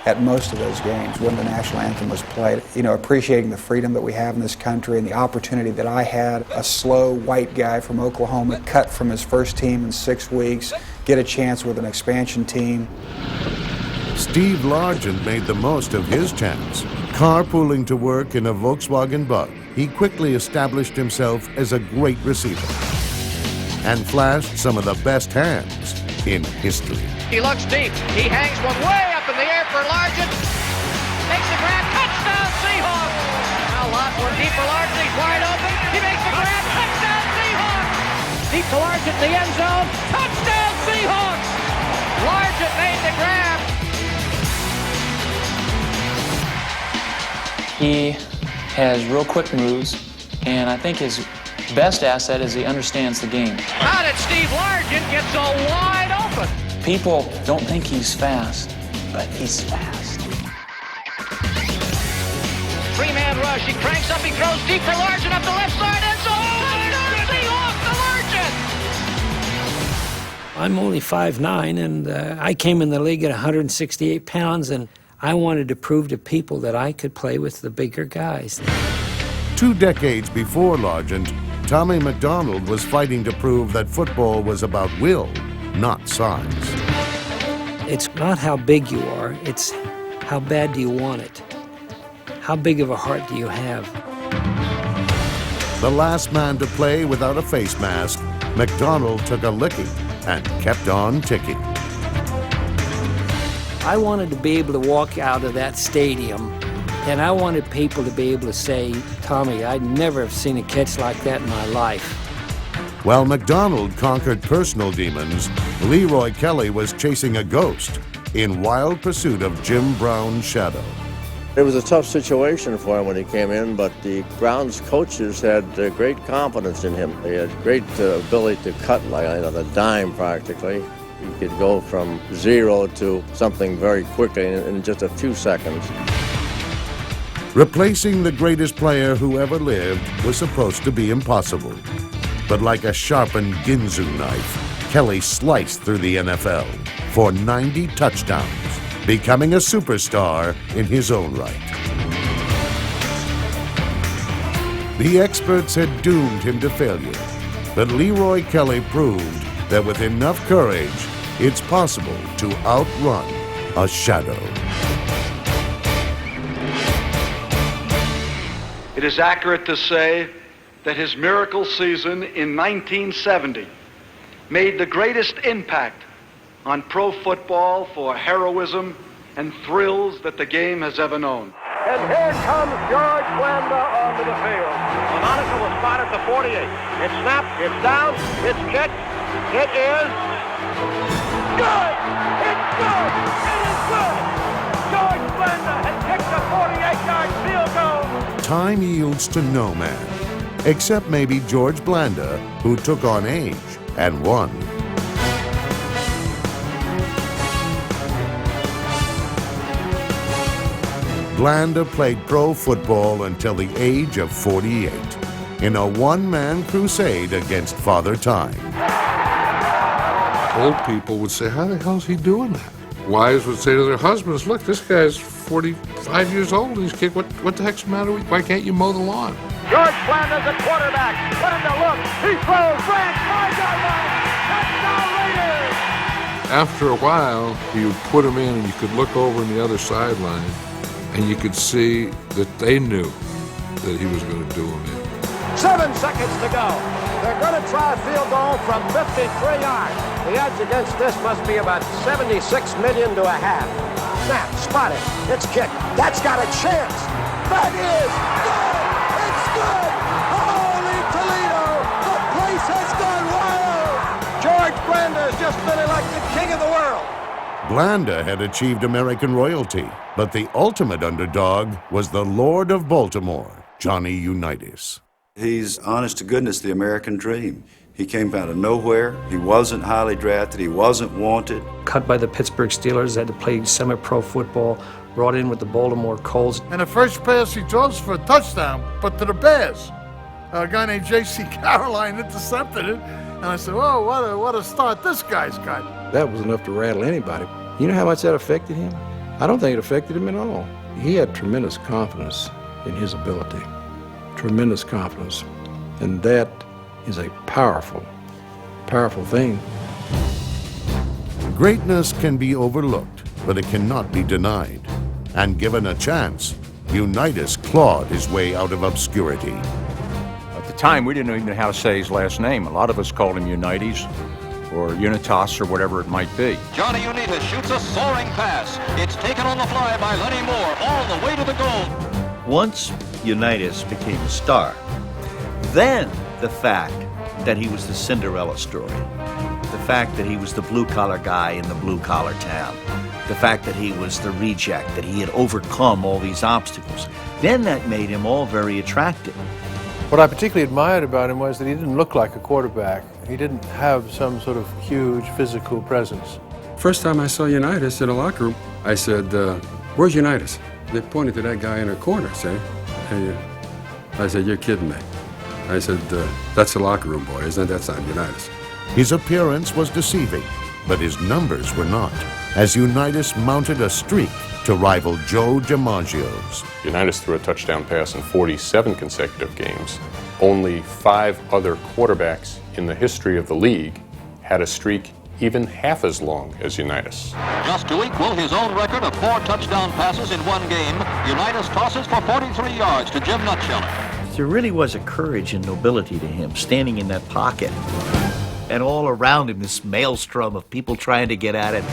at most of those games when the national anthem was played. You know, appreciating the freedom that we have in this country and the opportunity that I had, a slow white guy from Oklahoma, cut from his first team in 6 weeks, get a chance with an expansion team. Steve Largent made the most of his chance. Carpooling to work in a Volkswagen Bug, he quickly established himself as a great receiver and flashed some of the best hands in history. He looks deep. He hangs one way up in the air for Largent. Makes the grab. Touchdown, Seahawks. Now lots one deep for Largent. He's wide open. He makes the grab. Touchdown, Seahawks. Deep to Largent in the end zone. Touchdown, Seahawks. Largent made the grab. He has real quick moves, and I think his best asset is he understands the game. How did Steve Largent get so wide open? People don't think he's fast, but he's fast. Three-man rush. He cranks up. He throws deep for Largent up the left side end zone. Touchdown, Seahawks to Largent. I'm only 5'9", and I came in the league at 168 pounds, and I wanted to prove to people that I could play with the bigger guys. 2 decades before Largent, Tommy McDonald was fighting to prove that football was about will, not size. It's not how big you are, it's how bad do you want it? How big of a heart do you have? The last man to play without a face mask, McDonald took a licking and kept on ticking. I wanted to be able to walk out of that stadium, and I wanted people to be able to say, Tommy, I'd never have seen a catch like that in my life. While McDonald conquered personal demons, Leroy Kelly was chasing a ghost in wild pursuit of Jim Brown's shadow. It was a tough situation for him when he came in, but the Browns coaches had great confidence in him. He had great ability to cut like on a dime practically. He could go from 0 to something very quickly in just a few seconds. Replacing the greatest player who ever lived was supposed to be impossible. But like a sharpened Ginsu knife, Kelly sliced through the NFL for 90 touchdowns, becoming a superstar in his own right. The experts had doomed him to failure, but Leroy Kelly proved that with enough courage, it's possible to outrun a shadow. It is accurate to say that his miracle season in 1970 made the greatest impact on pro football for heroism and thrills that the game has ever known. And here comes George Blanda onto the field. Monica will spot at the 48. It's snapped, it's down, it's kicked. It is good! It's good! It is good! George Blanda has kicked a 48-yard field goal. Time yields to no man, except maybe George Blanda, who took on age and won. Blanda played pro football until the age of 48 in a one-man crusade against Father Time. Old people would say, how the hell is he doing that? Wives would say to their husbands, look, this guy's 45 years old and he's kicked. What the heck's the matter with you? Why can't you mow the lawn? George Blanda's a quarterback. Blanda looks, He throws. Grant, 5-yard line. Touchdown Raiders. After a while, you would put him in and you could look over on the other sideline and you could see that they knew that he was going to do them in. 7 seconds to go. They're going to try a field goal from 53 yards. The edge against this must be about 76 million to a half. Snap, spotted. It's kicked. That's got a chance. That is good. It's good. Holy Toledo. The place has gone wild. George Blanda has just been elected king of the world. Blanda had achieved American royalty, but the ultimate underdog was the Lord of Baltimore, Johnny Unitas. He's, honest to goodness, the American dream. He came out of nowhere. He wasn't highly drafted. He wasn't wanted. Cut by the Pittsburgh Steelers, had to play semi-pro football, brought in with the Baltimore Colts. And the first pass he throws for a touchdown, but to the Bears. A guy named J.C. Caroline intercepted it, and I said, "Whoa, what a start this guy's got." That was enough to rattle anybody. You know how much that affected him? I don't think it affected him at all. He had tremendous confidence in his ability. Tremendous confidence. And that is a powerful, powerful thing. Greatness can be overlooked, but it cannot be denied. And given a chance, Unitas clawed his way out of obscurity. At the time, we didn't even know how to say his last name. A lot of us called him Unitas or Unitas or whatever it might be. Johnny Unitas shoots a soaring pass. It's taken on the fly by Lenny Moore all the way to the goal. Once Unitas became a star, then the fact that he was the Cinderella story, the fact that he was the blue-collar guy in the blue-collar town, the fact that he was the reject, that he had overcome all these obstacles, then that made him all very attractive. What I particularly admired about him was that he didn't look like a quarterback. He didn't have some sort of huge physical presence. First time I saw Unitas in a locker room, I said, "Where's Unitas?" They pointed to that guy in a corner, say. And I said, "You're kidding me." I said, "That's the locker room boy, isn't it? That's not Unitas." His appearance was deceiving, but his numbers were not, as Unitas mounted a streak to rival Joe DiMaggio's. Unitas threw a touchdown pass in 47 consecutive games. Only 5 other quarterbacks in the history of the league had a streak even half as long as Unitas. Just to equal his own record of 4 touchdown passes in one game, Unitas tosses for 43 yards to Jim Nutscheller. There really was a courage and nobility to him, standing in that pocket. And all around him, this maelstrom of people trying to get at it.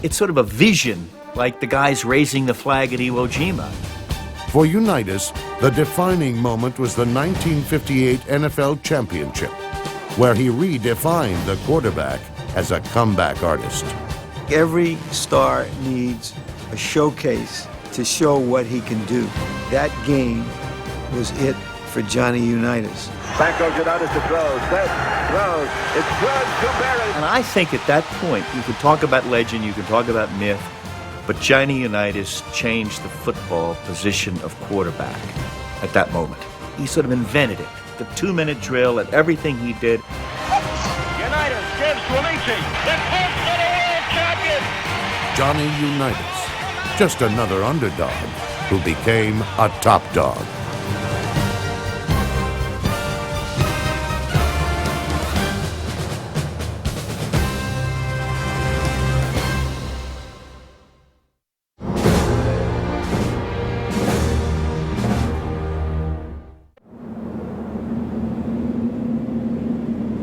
It's sort of a vision, like the guys raising the flag at Iwo Jima. For Unitas, the defining moment was the 1958 NFL Championship, where he redefined the quarterback as a comeback artist. Every star needs a showcase to show what he can do. That game was it for Johnny Unitas. Back goes Unitas to throw. Smith throws. It's good to Barrett. And I think at that point, you could talk about legend, you could talk about myth, but Johnny Unitas changed the football position of quarterback at that moment. He sort of invented it. The 2-minute drill and everything he did. Unitas gives Ricci. The Colts are the world champion. Johnny Unitas, just another underdog who became a top dog.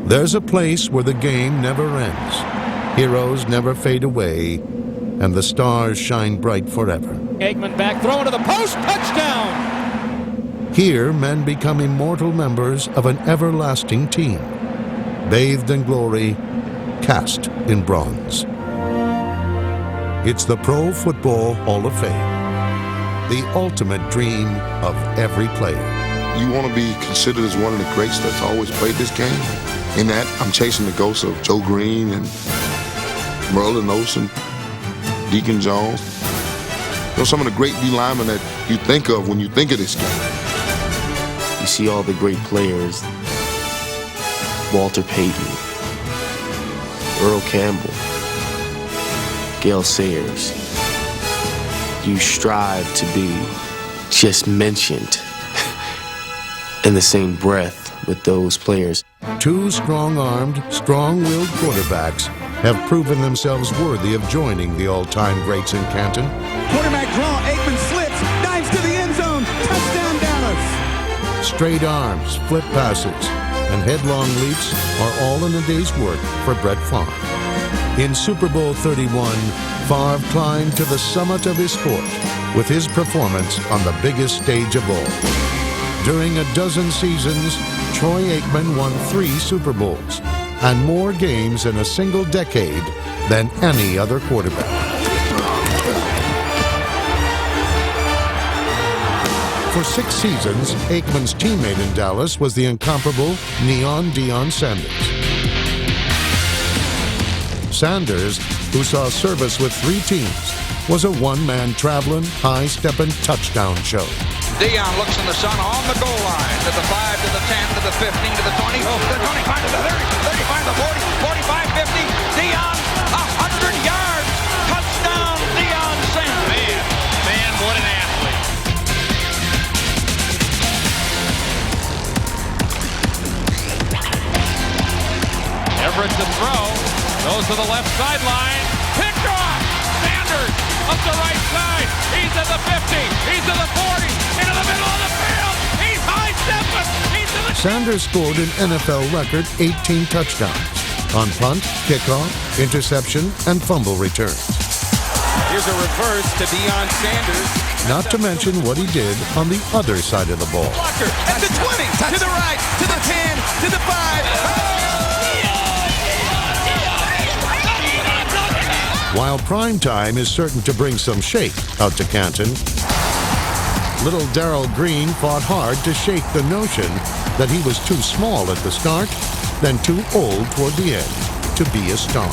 There's a place where the game never ends, heroes never fade away, and the stars shine bright forever. Aikman back, throwing to the post, touchdown! Here, men become immortal members of an everlasting team, bathed in glory, cast in bronze. It's the Pro Football Hall of Fame, the ultimate dream of every player. You want to be considered as one of the greats that's always played this game? In that, I'm chasing the ghosts of Joe Green and Merlin Olsen, Deacon Jones. You know, some of the great D linemen that you think of when you think of this game. You see all the great players, Walter Payton, Earl Campbell, Gale Sayers. You strive to be just mentioned in the same breath with those players. Two strong-armed, strong-willed quarterbacks have proven themselves worthy of joining the all-time greats in Canton. Quarterback draw, Aikman slips, dives to the end zone, touchdown Dallas. Straight arms, flip passes, and headlong leaps are all in a day's work for Brett Favre. In Super Bowl 31, Favre climbed to the summit of his sport with his performance on the biggest stage of all. During a dozen seasons, Troy Aikman won 3 Super Bowls and more games in a single decade than any other quarterback. For 6 seasons, Aikman's teammate in Dallas was the incomparable Neon Deion Sanders. Sanders, who saw service with 3 teams, was a one-man traveling, high-stepping touchdown show. Deion looks in the sun on the goal line, to the 5, to the 10, to the 15, to the 20, to the 25, to the 30, 35, to the 40, 45, 50. Deion, 100 yards. Touchdown, Deion Sanders. Man, what an athlete. Everett to throw. Goes to the left sideline. Picked off. Sanders up the right side. He's at the 50. He's at the 40. Into the middle of the field. He's high stepping. He's in the... Sanders scored an NFL record 18 touchdowns on punt, kickoff, interception, and fumble returns. Here's a reverse to Deion Sanders. Not to mention what he did on the other side of the ball. Walker at the 20, to the right, to the 10, to the 5. While prime time is certain to bring some shake out to Canton, little Darrell Green fought hard to shake the notion that he was too small at the start, then too old toward the end to be a star.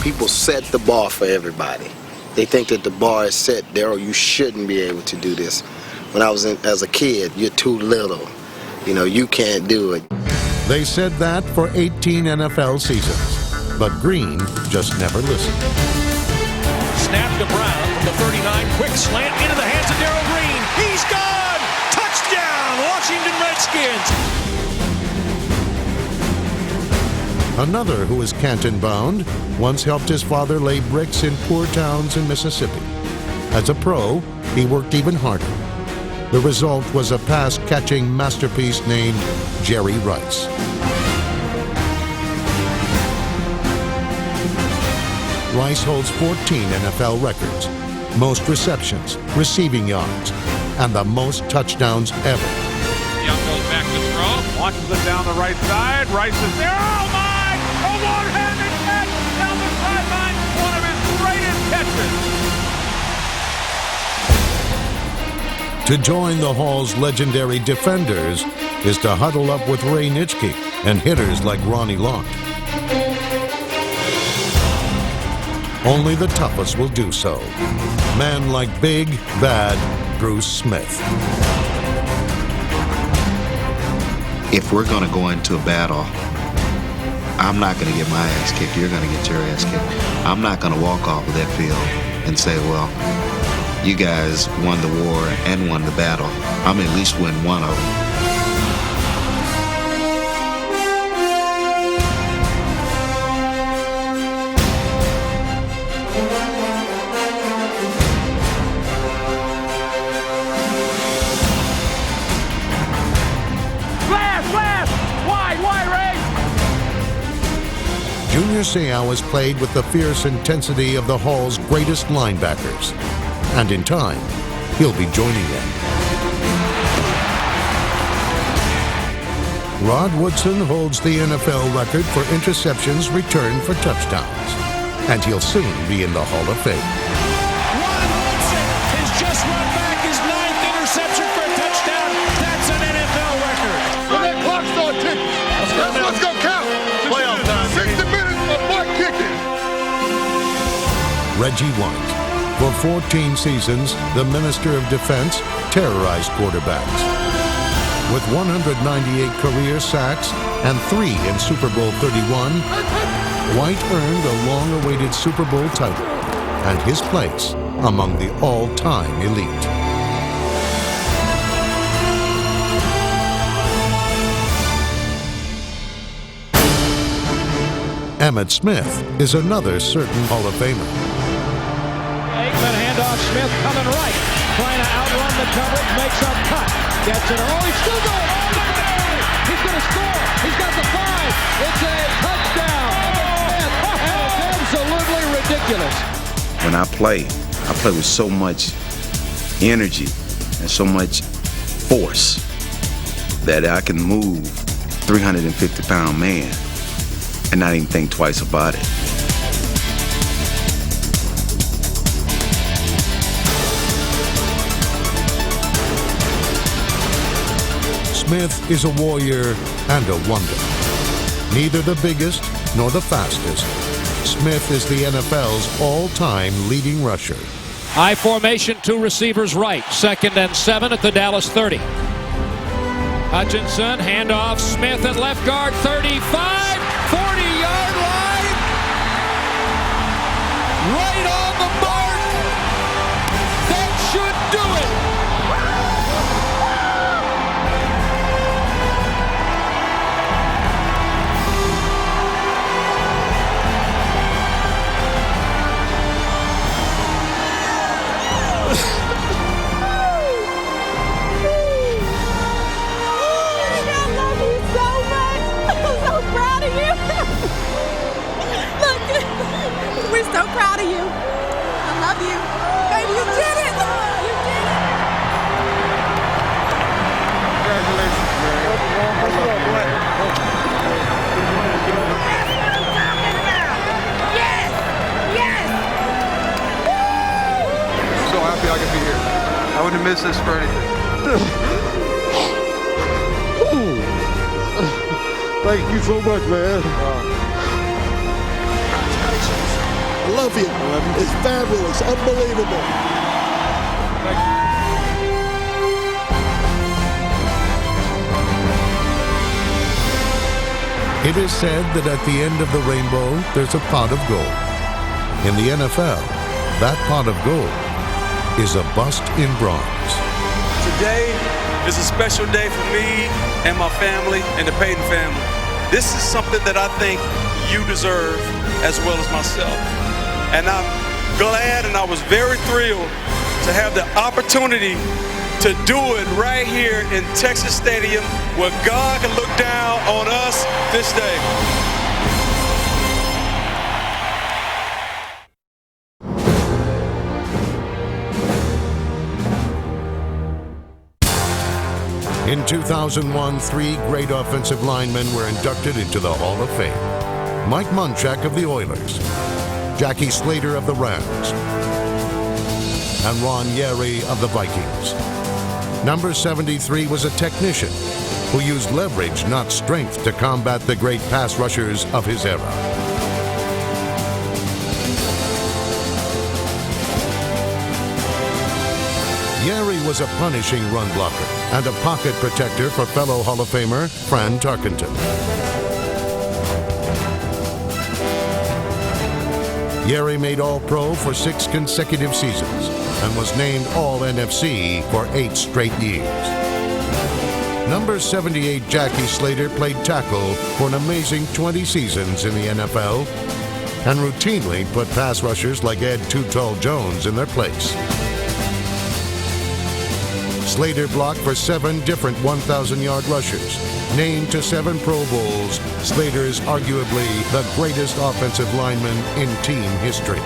People set the bar for everybody. They think that the bar is set. Darrell, you shouldn't be able to do this. When I was as a kid, you're too little. You know, you can't do it. They said that for 18 NFL seasons. But Green just never listened. Snap to Brown from the 39. Quick slant into the hands of Darrell Green. He's gone! Touchdown, Washington Redskins! Another who is Canton-bound once helped his father lay bricks in poor towns in Mississippi. As a pro, he worked even harder. The result was a pass-catching masterpiece named Jerry Rice. Rice holds 14 NFL records, most receptions, receiving yards, and the most touchdowns ever. Young goes back to throw. Launches it down the right side. Rice is there. Oh, my! A one-handed catch down the sideline. One of his greatest catches. To join the Hall's legendary defenders is to huddle up with Ray Nitschke and hitters like Ronnie Lott. Only the toughest will do so. Men like big, bad Bruce Smith. If we're going to go into a battle, I'm not going to get my ass kicked. You're going to get your ass kicked. I'm not going to walk off of that field and say, well, you guys won the war and won the battle. I'm at least win one of them. Junior Seau has played with the fierce intensity of the Hall's greatest linebackers. And in time, he'll be joining them. Rod Woodson holds the NFL record for interceptions returned for touchdowns. And he'll soon be in the Hall of Fame. Rod Woodson has just run back his 9th interception for a touchdown. That's an NFL record. When that clock starts ticking, let's go count. Playoff time. 60 minutes of butt kicking. Reggie White. For 14 seasons, the Minister of Defense terrorized quarterbacks. With 198 career sacks and 3 in Super Bowl 31, White earned a long-awaited Super Bowl title and his place among the all-time elite. Emmitt Smith is another certain Hall of Famer. Aikman handoff, Smith coming right, trying to outrun the coverage, makes a cut, gets it. Oh, he's still going. Oh, look at that! He's going to score. He's got the 5. It's a touchdown. And it's absolutely ridiculous. When I play with so much energy and so much force that I can move 350-pound man and not even think twice about it. Smith is a warrior and a wonder. Neither the biggest nor the fastest, Smith is the NFL's all-time leading rusher. High formation, 2 receivers right. 2nd and 7 at the Dallas 30. Hutchinson, handoff, Smith at left guard, 35, 40-yard line. Right on the mark. That should do it. We're so proud of you. I love you. Baby, you did it. You did it. Congratulations, man. I love you. Yes. Yes. I'm so happy I could be here. I wouldn't miss this for anything. Thank you so much, man. I love you. It's fabulous, unbelievable. It is said that at the end of the rainbow, there's a pot of gold. In the NFL, that pot of gold is a bust in bronze. Today is a special day for me and my family and the Payton family. This is something that I think you deserve as well as myself. And I'm glad and I was very thrilled to have the opportunity to do it right here in Texas Stadium where God can look down on us this day. In 2001, 3 great offensive linemen were inducted into the Hall of Fame. Mike Munchak of the Oilers, Jackie Slater of the Rams, and Ron Yary of the Vikings. Number 73 was a technician who used leverage, not strength, to combat the great pass rushers of his era. Yary was a punishing run blocker and a pocket protector for fellow Hall of Famer Fran Tarkenton. Yary made All-Pro for 6 consecutive seasons and was named All-NFC for 8 straight years. Number 78 Jackie Slater played tackle for an amazing 20 seasons in the NFL and routinely put pass rushers like Ed Too Tall Jones in their place. Slater blocked for 7 different 1,000-yard rushers. Named to 7 Pro Bowls, Slater is arguably the greatest offensive lineman in team history.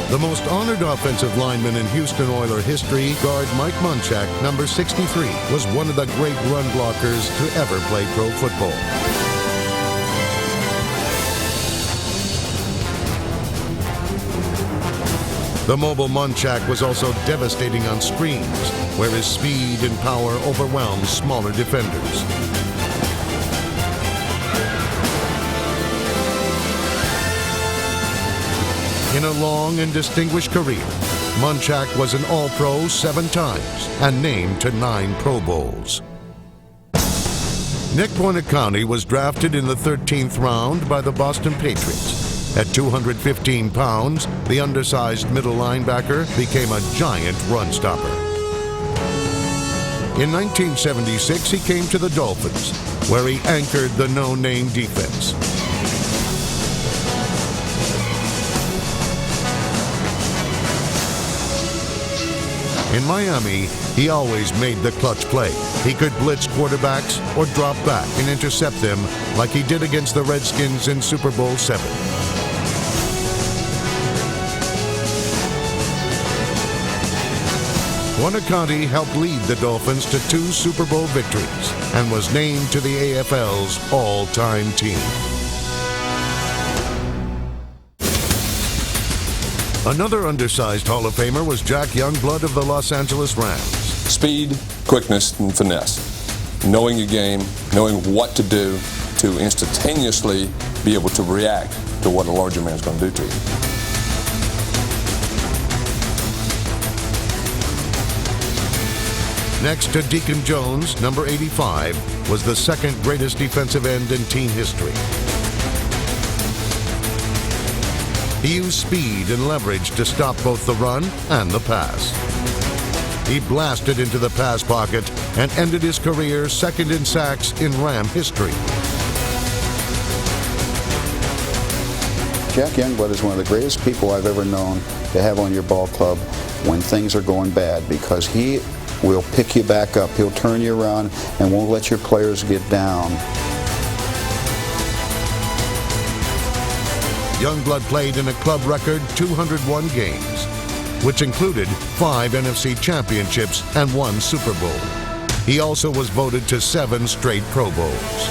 The most honored offensive lineman in Houston Oiler history, guard Mike Munchak, number 63, was one of the great run blockers to ever play pro football. The mobile Munchak was also devastating on screens, where his speed and power overwhelmed smaller defenders. In a long and distinguished career, Munchak was an All-Pro 7 times and named to 9 Pro Bowls. Nick Buoniconti was drafted in the 13th round by the Boston Patriots. At 215 pounds, the undersized middle linebacker became a giant run stopper. In 1976, he came to the Dolphins, where he anchored the no-name defense. In Miami, he always made the clutch play. He could blitz quarterbacks or drop back and intercept them like he did against the Redskins in Super Bowl VII. Buoniconti helped lead the Dolphins to 2 Super Bowl victories and was named to the AFL's all-time team. Another undersized Hall of Famer was Jack Youngblood of the Los Angeles Rams. Speed, quickness, and finesse. Knowing your game, knowing what to do to instantaneously be able to react to what a larger man's going to do to you. Next to Deacon Jones, number 85, was the second greatest defensive end in team history. He used speed and leverage to stop both the run and the pass. He blasted into the pass pocket and ended his career second in sacks in Ram history. Jack Youngblood is one of the greatest people I've ever known to have on your ball club when things are going bad, because he will pick you back up. He'll turn you around and won't let your players get down. Youngblood played in a club record 201 games, which included 5 NFC championships and 1 Super Bowl. He also was voted to 7 straight Pro Bowls.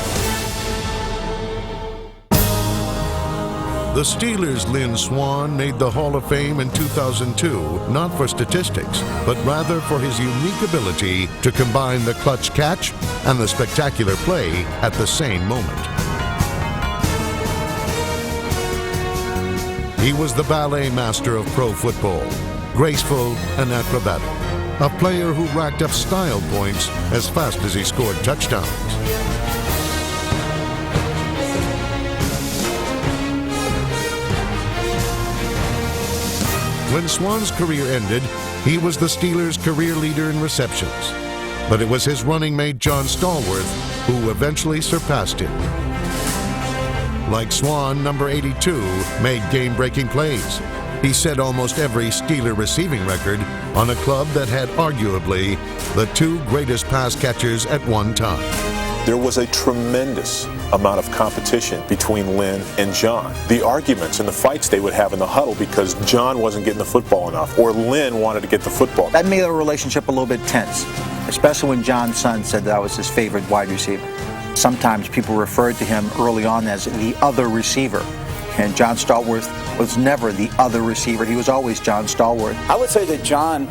The Steelers' Lynn Swann made the Hall of Fame in 2002, not for statistics, but rather for his unique ability to combine the clutch catch and the spectacular play at the same moment. He was the ballet master of pro football, graceful and acrobatic, a player who racked up style points as fast as he scored touchdowns. When Swann's career ended, he was the Steelers' career leader in receptions, but it was his running mate John Stallworth who eventually surpassed him. Like Swann, number 82 made game-breaking plays. He set almost every Steeler receiving record on a club that had arguably the 2 greatest pass catchers at one time. There was a tremendous amount of competition between Lynn and John. The arguments and the fights they would have in the huddle because John wasn't getting the football enough or Lynn wanted to get the football. That made our relationship a little bit tense, especially when John's son said that I was his favorite wide receiver. Sometimes people referred to him early on as the other receiver, and John Stallworth was never the other receiver. He was always John Stallworth. I would say that John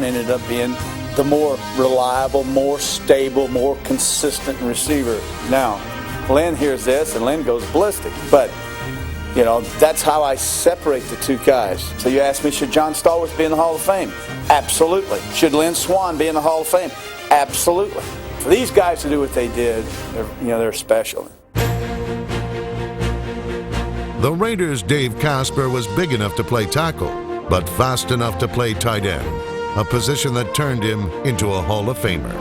ended up being the more reliable, more stable, more consistent receiver. Now, Lynn hears this and Lynn goes ballistic, but you know, that's how I separate the 2 guys. So you ask me, should John Stallworth be in the Hall of Fame? Absolutely. Should Lynn Swann be in the Hall of Fame? Absolutely. For these guys to do what they did, they're special. The Raiders' Dave Casper was big enough to play tackle, but fast enough to play tight end, a position that turned him into a Hall of Famer.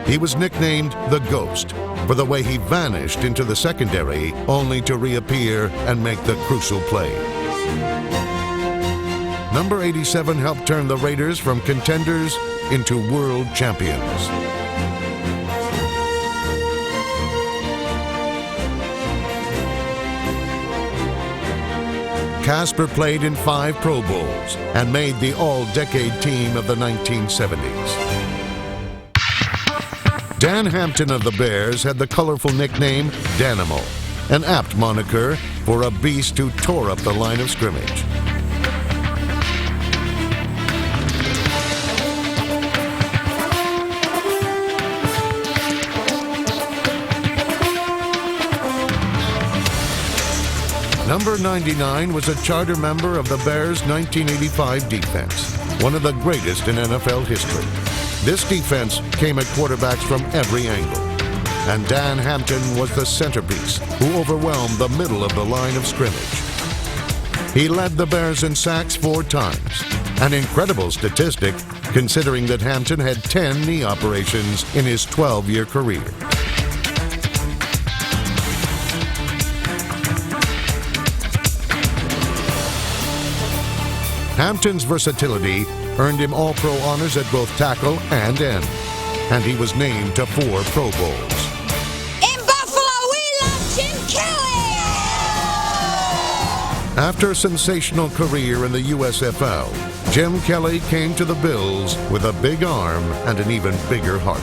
He was nicknamed the Ghost for the way he vanished into the secondary only to reappear and make the crucial play. Number 87 helped turn the Raiders from contenders into world champions. Casper played in 5 Pro Bowls and made the all-decade team of the 1970s. Dan Hampton of the Bears had the colorful nickname Danimo, an apt moniker for a beast who tore up the line of scrimmage. Number 99 was a charter member of the Bears' 1985 defense, one of the greatest in NFL history. This defense came at quarterbacks from every angle, and Dan Hampton was the centerpiece who overwhelmed the middle of the line of scrimmage. He led the Bears in sacks 4 times, an incredible statistic considering that Hampton had 10 knee operations in his 12-year career. Hampton's versatility earned him All-Pro honors at both tackle and end, and he was named to 4 Pro Bowls. In Buffalo, we love Jim Kelly! After a sensational career in the USFL, Jim Kelly came to the Bills with a big arm and an even bigger heart.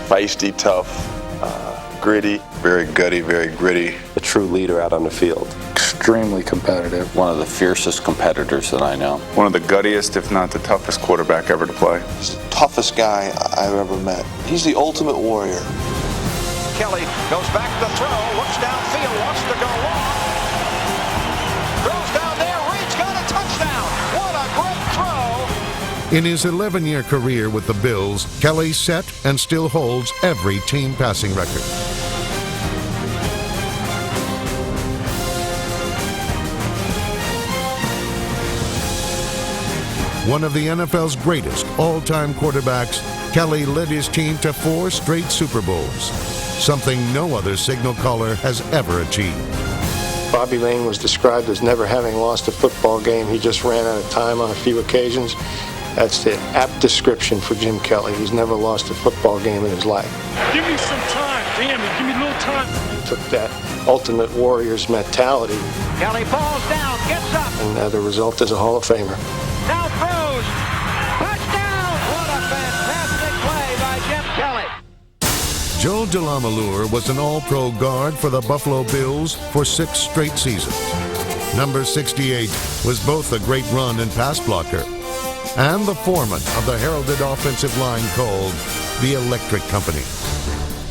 Feisty, tough, gritty. Very gutty, very gritty. A true leader out on the field. Extremely competitive. One of the fiercest competitors that I know. One of the guttiest, if not the toughest quarterback ever to play. He's the toughest guy I've ever met. He's the ultimate warrior. Kelly goes back to throw, looks downfield, wants to go long. Throws down there, Reed's got a touchdown. What a great throw. In his 11-year career with the Bills, Kelly set and still holds every team passing record. One of the NFL's greatest all-time quarterbacks, Kelly led his team to 4 straight Super Bowls, something no other signal caller has ever achieved. Bobby Lane was described as never having lost a football game. He just ran out of time on a few occasions. That's the apt description for Jim Kelly. He's never lost a football game in his life. Give me some time, damn it, give me a little time. He took that ultimate warrior's mentality, Kelly falls down, gets up. and the result is a Hall of Famer. Now throws. Touchdown! What a fantastic play by Jim Kelly. Joe DeLamielleure was an All-Pro guard for the Buffalo Bills for 6 straight seasons. Number 68 was both a great run and pass blocker and the foreman of the heralded offensive line called the Electric Company.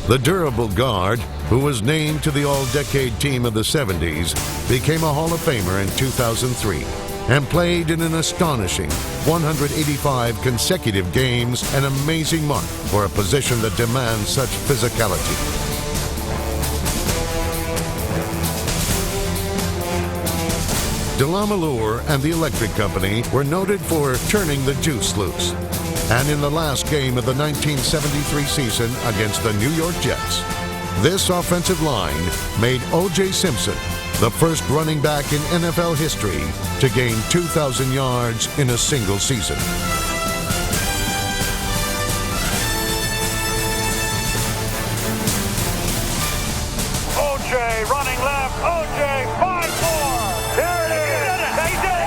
The durable guard, who was named to the All-Decade team of the 70s, became a Hall of Famer in 2003 and played in an astonishing 185 consecutive games, an amazing mark for a position that demands such physicality. DeLamielleure and the Electric Company were noted for turning the juice loose. And in the last game of the 1973 season against the New York Jets, this offensive line made O.J. Simpson the first running back in NFL history to gain 2,000 yards in a single season. O.J. running left. O.J. 5-4. There it is. They did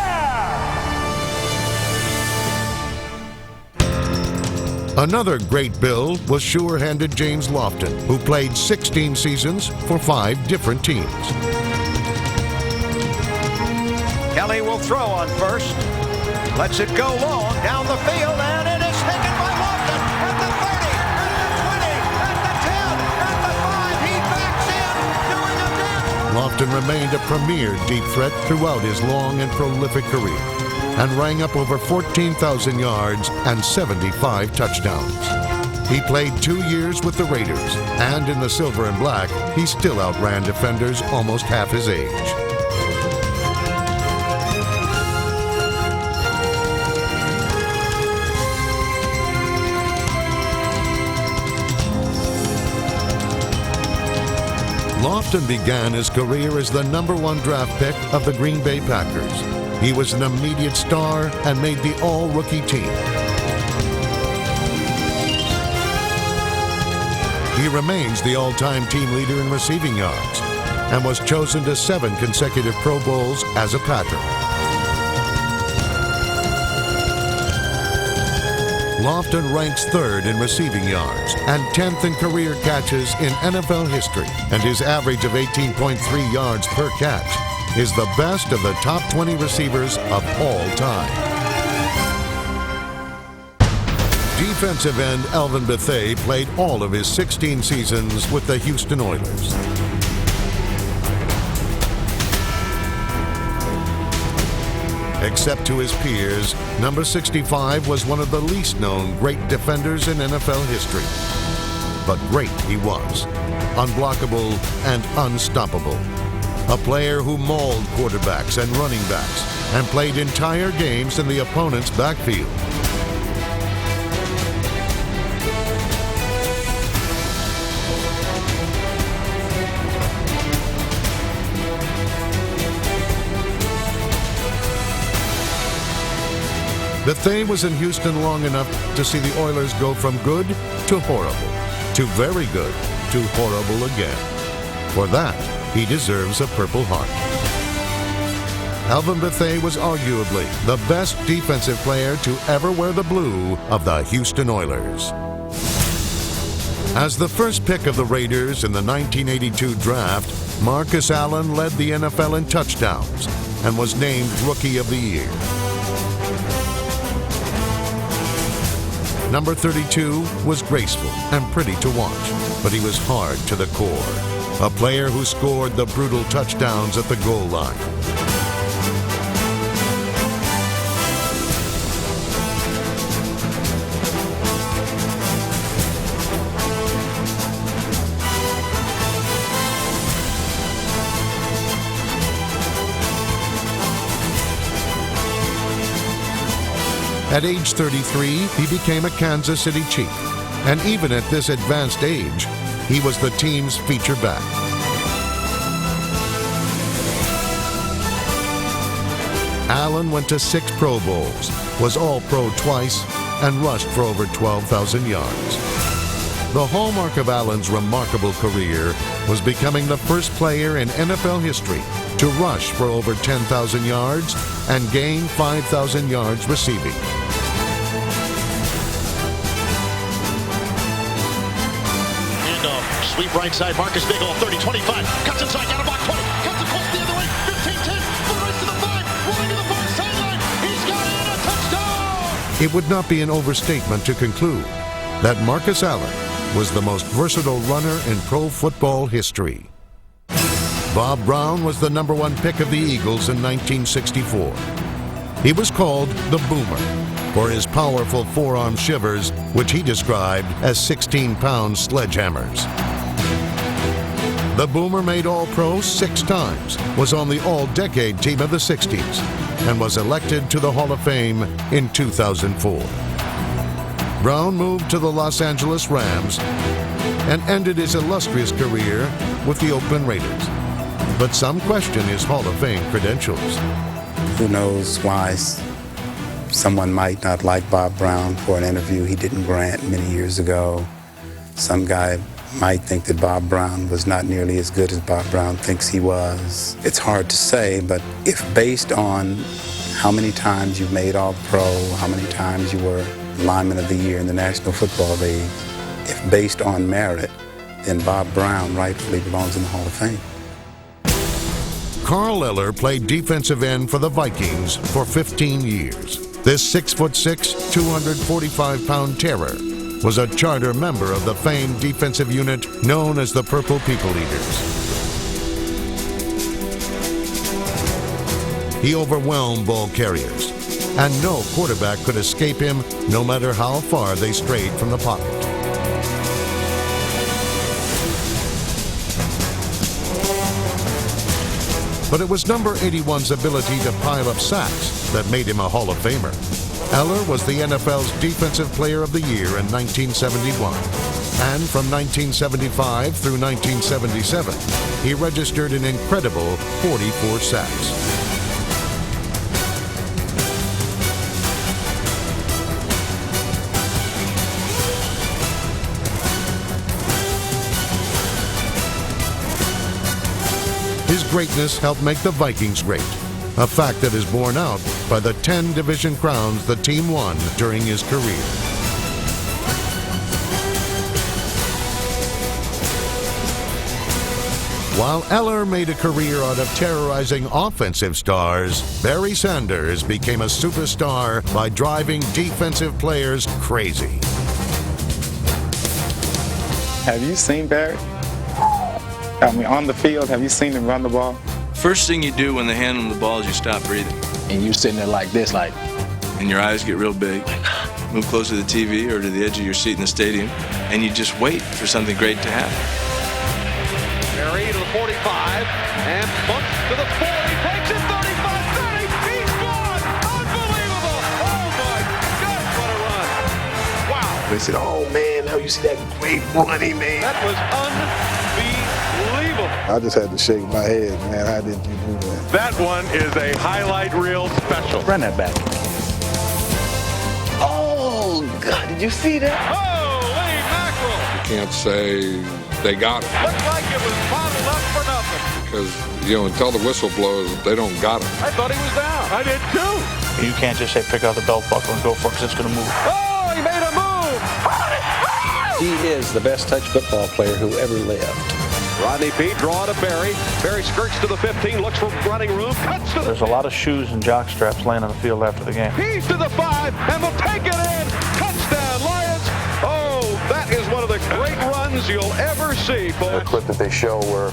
it. Another great Bill was sure-handed James Lofton, who played 16 seasons for 5 different teams. Kelly will throw on first. Lets it go long down the field, and it is taken by Lofton at the 30, at the 20, at the 10, at the 5. He backs in, doing a dance. Lofton remained a premier deep threat throughout his long and prolific career and rang up over 14,000 yards and 75 touchdowns. He played 2 years with the Raiders, and in the silver and black, he still outran defenders almost half his age. Lofton began his career as the #1 draft pick of the Green Bay Packers. He was an immediate star and made the all-rookie team. He remains the all-time team leader in receiving yards and was chosen to 7 consecutive Pro Bowls as a Packer. Lofton ranks 3rd in receiving yards and 10th in career catches in NFL history, and his average of 18.3 yards per catch is the best of the top 20 receivers of all time. Defensive end Alvin Bethea played all of his 16 seasons with the Houston Oilers. Except to his peers, number 65 was one of the least known great defenders in NFL history. But great he was, unblockable and unstoppable. A player who mauled quarterbacks and running backs and played entire games in the opponent's backfield. Bethea was in Houston long enough to see the Oilers go from good to horrible, to very good to horrible again. For that, he deserves a Purple Heart. Alvin Bethea was arguably the best defensive player to ever wear the blue of the Houston Oilers. As the first pick of the Raiders in the 1982 draft, Marcus Allen led the NFL in touchdowns and was named Rookie of the Year. Number 32 was graceful and pretty to watch, but he was hard to the core. A player who scored the brutal touchdowns at the goal line. At age 33, he became a Kansas City Chief, and even at this advanced age, he was the team's feature back. Allen went to 6 Pro Bowls, was All-Pro twice, and rushed for over 12,000 yards. The hallmark of Allen's remarkable career was becoming the first player in NFL history to rush for over 10,000 yards and gain 5,000 yards receiving. Sweep right side, Marcus Bigelow, 30, 25, cuts inside, got a block, 20, cuts across the other way, 15, 10, full race to the 5, rolling to the far sideline, he's got it, a touchdown! It would not be an overstatement to conclude that Marcus Allen was the most versatile runner in pro football history. Bob Brown was the number 1 pick of the Eagles in 1964. He was called the Boomer for his powerful forearm shivers, which he described as 16-pound sledgehammers. The Boomer made All-Pro 6 times, was on the All-Decade team of the 60s, and was elected to the Hall of Fame in 2004. Brown moved to the Los Angeles Rams and ended his illustrious career with the Oakland Raiders. But some question his Hall of Fame credentials. Who knows why someone might not like Bob Brown for an interview he didn't grant many years ago. Some guy might think that Bob Brown was not nearly as good as Bob Brown thinks he was. It's hard to say, but if based on how many times you've made All-Pro, how many times you were Lineman of the Year in the National Football League, if based on merit, then Bob Brown rightfully belongs in the Hall of Fame. Carl Eller played defensive end for the Vikings for 15 years. This 6'6", 245-pound terror was a charter member of the famed defensive unit known as the Purple People Eaters. He overwhelmed ball carriers, and no quarterback could escape him no matter how far they strayed from the pocket. But it was number 81's ability to pile up sacks that made him a Hall of Famer. Eller was the NFL's Defensive Player of the Year in 1971. And from 1975 through 1977, he registered an incredible 44 sacks. His greatness helped make the Vikings great, a fact that is borne out by the 10 division crowns the team won during his career. While Eller made a career out of terrorizing offensive stars, Barry Sanders became a superstar by driving defensive players crazy. Have you seen Barry? I mean, on the field, have you seen him run the ball? First thing you do when they hand him the ball is you stop breathing. And you're sitting there like this, like... And your eyes get real big. Move close to the TV or to the edge of your seat in the stadium, and you just wait for something great to happen. Barry to the 45, and bumps to the 40, takes it 35, 30, he's gone! Unbelievable! Oh my God, what a run! Wow! They said, oh man, now you see that great running, man. That was unbelievable. I just had to shake my head, man. How did you do that? That one is a highlight reel special. Run that back. God, did you see that? Holy mackerel! You can't say they got it. Looked like it was bottled up for nothing. Because, until the whistle blows, they don't got it. I thought he was down. I did too. You can't just say pick out the belt buckle and go for it because it's going to move. Oh, he made a move! He is the best touch football player who ever lived. Rodney Peete draw to Barry. Barry skirts to the 15, looks for running room, cuts to the... There's a lot of shoes and jock straps laying on the field after the game. He's to the 5, and they'll take it in. Touchdown, Lions. Oh, that is one of the great runs you'll ever see, folks. The clip that they show where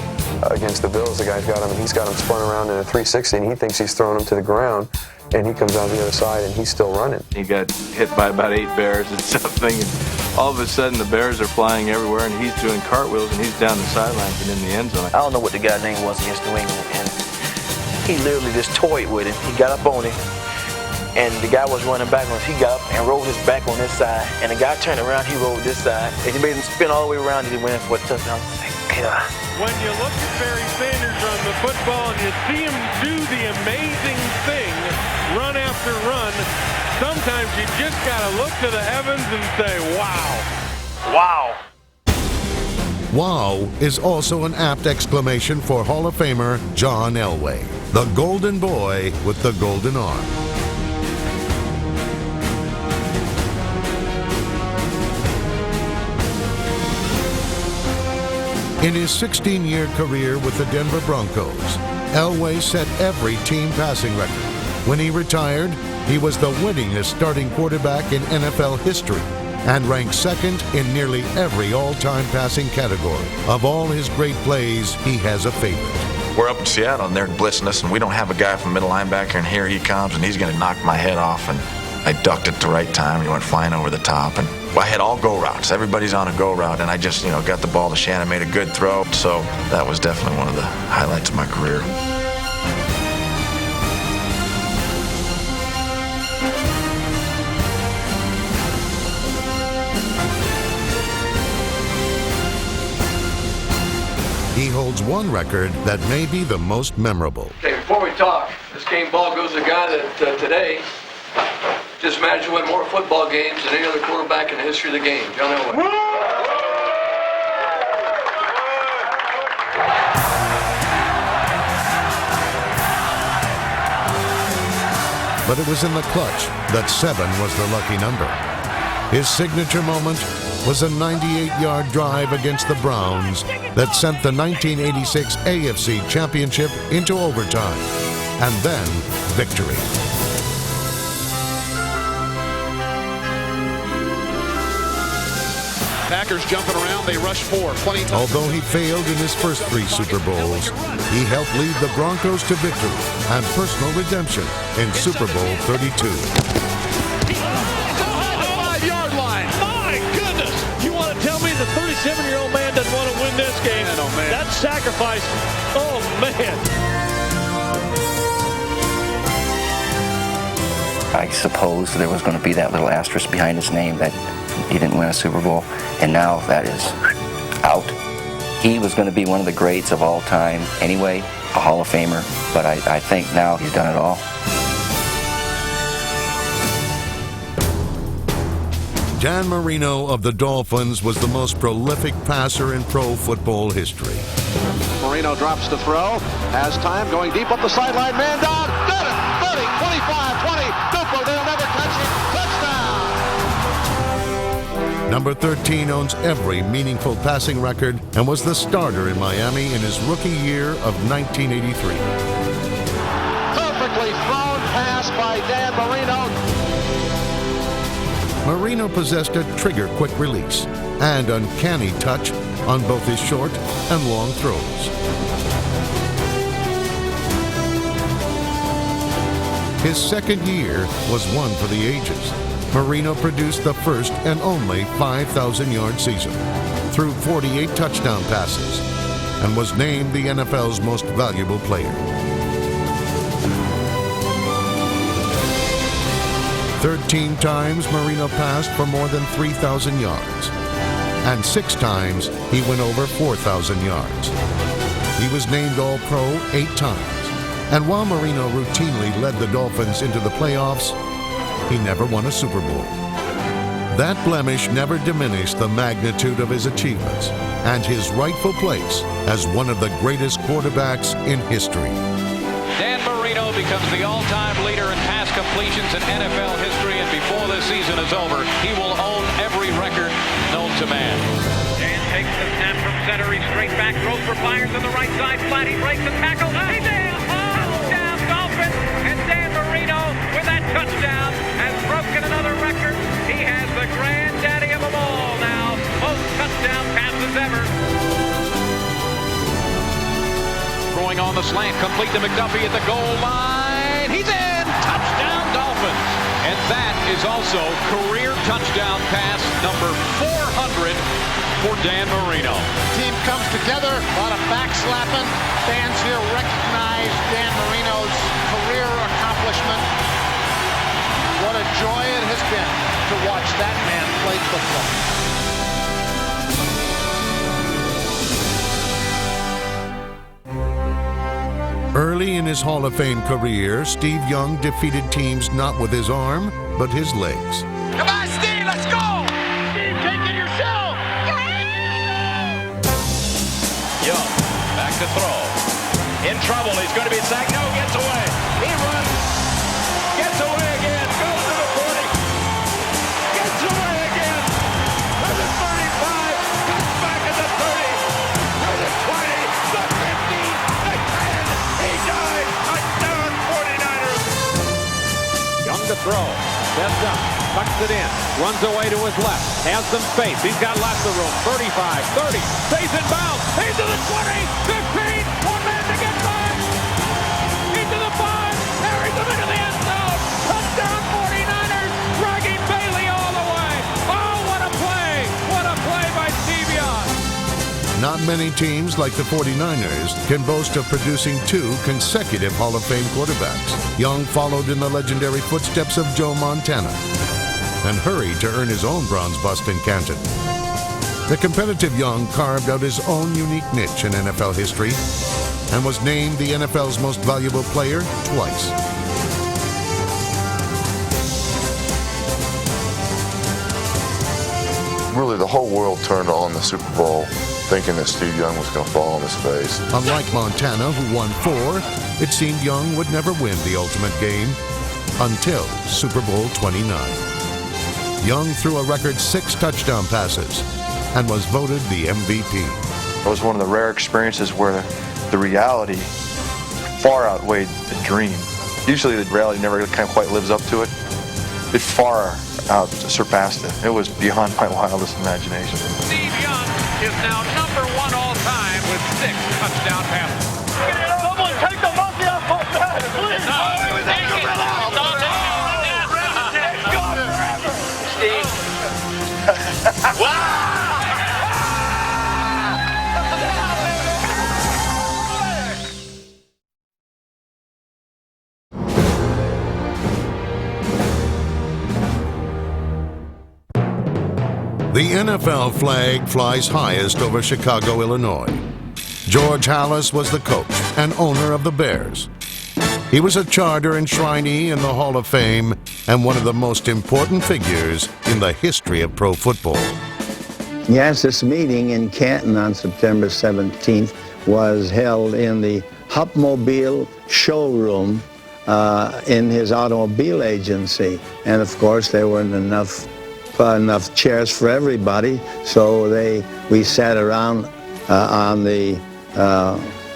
against the Bills, the guy's got him, and he's got him spun around in a 360, and he thinks he's throwing him to the ground, and he comes out the other side, and he's still running. He got hit by about 8 bears and something, and all of a sudden the bears are flying everywhere, and he's doing cartwheels, and he's down the sidelines and in the end zone. I don't know what the guy's name was against New England, and he literally just toyed with him. He got up on him, and the guy was running back on him. He got up and rolled his back on this side, and the guy turned around, he rolled this side, and he made him spin all the way around, and he went for a touchdown. God. When you look at Barry Sanders run the football and you see him do the amazing thing, run after run, sometimes you just got to look to the heavens and say, wow. Wow. Wow is also an apt exclamation for Hall of Famer John Elway, the golden boy with the golden arm. In his 16-year career with the Denver Broncos, Elway set every team passing record. When he retired, he was the winningest starting quarterback in NFL history and ranked second in nearly every all-time passing category. Of all his great plays, he has a favorite. We're up in Seattle, and they're blitzing us, and we don't have a guy from middle linebacker, and here he comes, and he's going to knock my head off, and I ducked at the right time. He went flying over the top, and I had all go routes. Everybody's on a go route, and I just, got the ball to Shannon, made a good throw. So that was definitely one of the highlights of my career. He holds one record that may be the most memorable. Okay, before we talk, this game ball goes to the guy that today just managed to win more football games than any other quarterback in the history of the game, John Elway. But it was in the clutch that 7 was the lucky number. His signature moment was a 98-yard drive against the Browns that sent the 1986 AFC Championship into overtime, and then victory. Packers jumping around, they rush 4. Although he failed in his first 3 Super Bowls, he helped lead the Broncos to victory and personal redemption in Super Bowl 32. 5-yard line. My goodness. You want to tell me the 37-year-old man doesn't want to win this game? Man, oh man. That sacrifice. Oh man. I suppose there was going to be that little asterisk behind his name that he didn't win a Super Bowl, and now that is out. He was going to be one of the greats of all time anyway, a Hall of Famer, but I think now he's done it all. Dan Marino of the Dolphins was the most prolific passer in pro football history. Marino drops the throw, has time, going deep up the sideline, man down, got it, 30, 25, 20, Duper, they'll never catch him, touchdown! Number 13 owns every meaningful passing record and was the starter in Miami in his rookie year of 1983. Perfectly thrown pass by Dan Marino. Marino possessed a trigger-quick release and uncanny touch on both his short and long throws. His second year was one for the ages. Marino produced the first and only 5,000-yard season, threw 48 touchdown passes, and was named the NFL's most valuable player. 13 times Marino passed for more than 3,000 yards, and 6 times he went over 4,000 yards. He was named All-Pro 8 times, and while Marino routinely led the Dolphins into the playoffs, he never won a Super Bowl. That blemish never diminished the magnitude of his achievements and his rightful place as one of the greatest quarterbacks in history. Dan Marino becomes the all-time leader in pass completions in NFL history, and before this season is over, he will own every record known to man. Dan takes the snap from center. He's straight back, throws for Byers on the right side. Flat, he breaks the tackle. He's in! Touchdown, Dolphins! And Dan Marino, with that touchdown, has broken another record. He has the granddaddy of them all now. Most touchdown passes ever. Throwing on the slant, complete to McDuffie at the goal line. He's in! Touchdown, Dolphins! And that is also career touchdown pass number 400 for Dan Marino. Team comes together, a lot of backslapping. Fans here recognize Dan Marino's career accomplishment. What a joy it has been to watch that man play football. Early in his Hall of Fame career, Steve Young defeated teams not with his arm, but his legs. Come on, Steve, let's go! Steve, take it yourself! Young, back to throw. In trouble, he's going to be sacked. No, gets away. He runs. Gets away again. Goes to the 40. Gets away again. To the 35. Comes back at the 30. To the 20. The 50. The 10. He died. Touchdown, 49ers. Young to throw. Steps up. Tucks it in. Runs away to his left. Has some space. He's got lots of room. 35, 30. Stays in bounds. He's to the 20. 15. One man to get by. Into the 5. Carries him into the end zone. Touchdown 49ers. Dragging Bailey all the way. Oh, what a play. What a play by Steve Young. Not many teams like the 49ers can boast of producing 2 consecutive Hall of Fame quarterbacks. Young followed in the legendary footsteps of Joe Montana and hurried to earn his own bronze bust in Canton. The competitive Young carved out his own unique niche in NFL history and was named the NFL's most valuable player twice. Really, the whole world turned on the Super Bowl thinking that Steve Young was going to fall on his face. Unlike Montana, who won 4, it seemed Young would never win the ultimate game until Super Bowl 29. Young threw a record 6 touchdown passes and was voted the MVP. It was one of the rare experiences where the reality far outweighed the dream. Usually the reality never kind of quite lives up to it. It far out surpassed it. It was beyond my wildest imagination. Steve Young is now number 1 all time with 6 touchdown passes. Someone take the monkey off my back, please! No, it was a gorilla! The NFL flag flies highest over Chicago, Illinois. George Halas was the coach and owner of the Bears. He was a charter enshrinee in the Hall of Fame and one of the most important figures in the history of pro football. Yes, this meeting in Canton on September 17th was held in the Hupmobile showroom in his automobile agency. And of course, there weren't enough chairs for everybody, so we sat around on the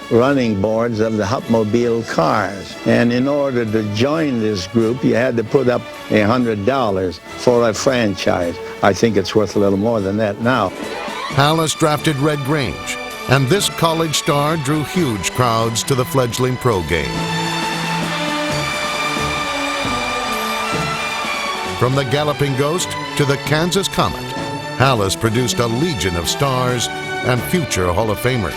running boards of the Hupmobile cars. And in order to join this group, you had to put up $100 for a franchise. I think it's worth a little more than that now. Halas drafted Red Grange, and this college star drew huge crowds to the fledgling pro game. From the Galloping Ghost to the Kansas Comet, Halas produced a legion of stars and future Hall of Famers.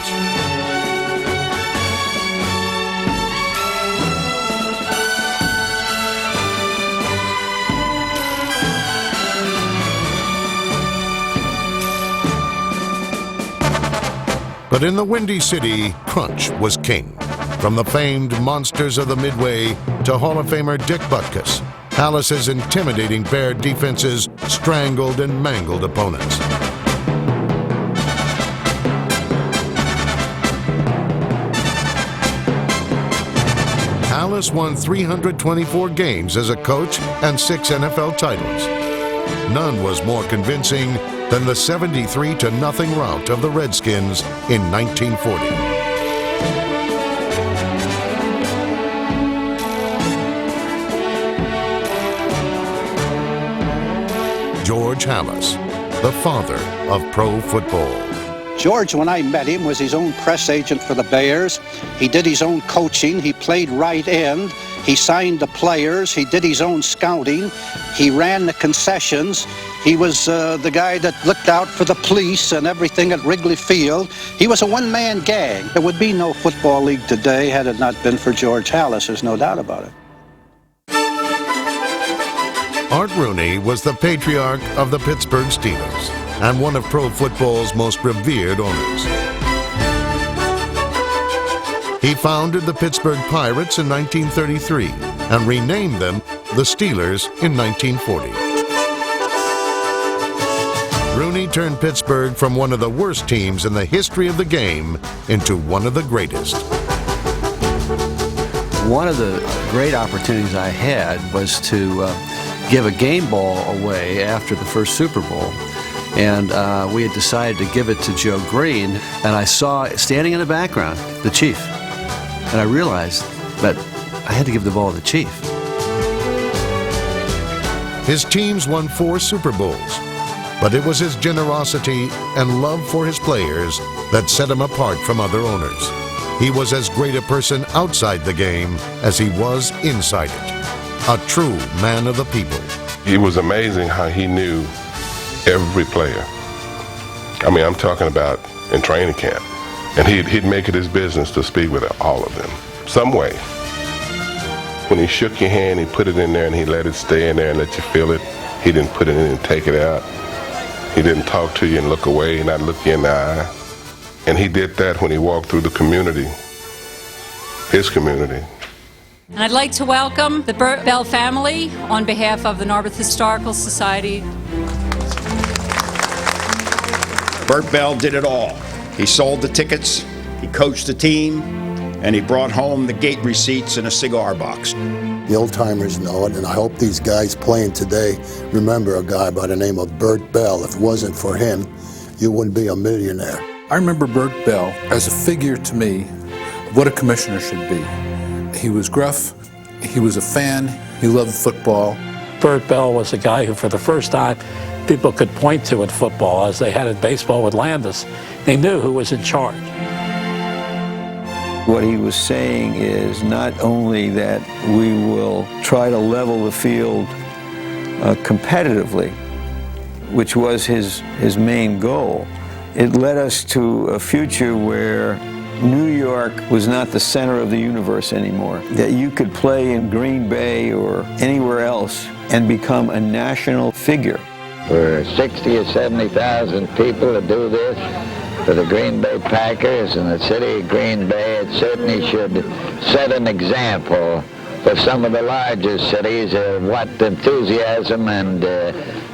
But in the Windy City, crunch was king. From the famed monsters of the Midway to Hall of Famer Dick Butkus, Halas's intimidating Bear defenses strangled and mangled opponents. Halas won 324 games as a coach and 6 NFL titles. None was more convincing than the 73-0 rout of the Redskins in 1940. George Halas, the father of pro football. George, when I met him, was his own press agent for the Bears. He did his own coaching. He played right end. He signed the players. He did his own scouting. He ran the concessions. He was the guy that looked out for the police and everything at Wrigley Field. He was a one-man gang. There would be no football league today had it not been for George Halas. There's no doubt about it. Art Rooney was the patriarch of the Pittsburgh Steelers and one of pro football's most revered owners. He founded the Pittsburgh Pirates in 1933 and renamed them the Steelers in 1940. Rooney turned Pittsburgh from one of the worst teams in the history of the game into one of the greatest. One of the great opportunities I had was to give a game ball away after the first Super Bowl. And we had decided to give it to Joe Green, and I saw, standing in the background, the Chief. And I realized that I had to give the ball to the Chief. His teams won 4 Super Bowls, but it was his generosity and love for his players that set him apart from other owners. He was as great a person outside the game as he was inside it. A true man of the people. It was amazing how he knew every player. I mean, I'm talking about in training camp. And he'd make it his business to speak with all of them, some way. When he shook your hand, he put it in there and he let it stay in there and let you feel it. He didn't put it in and take it out. He didn't talk to you and look away and not look you in the eye. And he did that when he walked through the community, his community. And I'd like to welcome the Burt Bell family on behalf of the Narberth Historical Society. Burt Bell did it all. He sold the tickets, he coached the team, and he brought home the gate receipts in a cigar box. The old-timers know it, and I hope these guys playing today remember a guy by the name of Burt Bell. If it wasn't for him, you wouldn't be a millionaire. I remember Burt Bell as a figure to me of what a commissioner should be. He was gruff, he was a fan, he loved football. Burt Bell was a guy who, for the first time, people could point to in football, as they had in baseball with Landis. They knew who was in charge. What he was saying is not only that we will try to level the field competitively, which was his main goal, it led us to a future where New York was not the center of the universe anymore, that you could play in Green Bay or anywhere else and become a national figure. For 60 or 70,000 people to do this for the Green Bay Packers and the city of Green Bay, it certainly should set an example for some of the larger cities of what enthusiasm and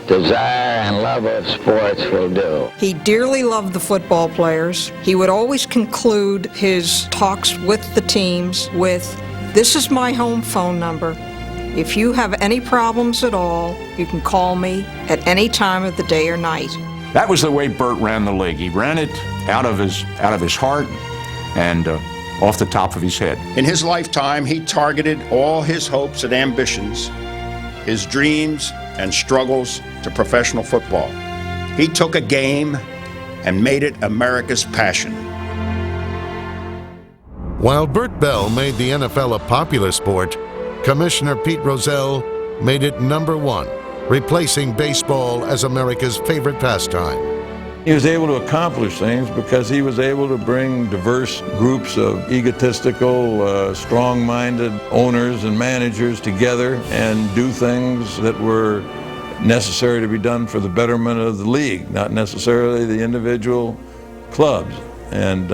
desire and love of sports will do. He dearly loved the football players. He would always conclude his talks with the teams with, "This is my home phone number. If you have any problems at all, you can call me at any time of the day or night." That was the way Burt ran the league. He ran it out of his heart and off the top of his head. In his lifetime, he targeted all his hopes and ambitions, his dreams and struggles to professional football. He took a game and made it America's passion. While Burt Bell made the NFL a popular sport, Commissioner Pete Rozelle made it #1, replacing baseball as America's favorite pastime. He was able to accomplish things because he was able to bring diverse groups of egotistical, strong-minded owners and managers together and do things that were necessary to be done for the betterment of the league, not necessarily the individual clubs. And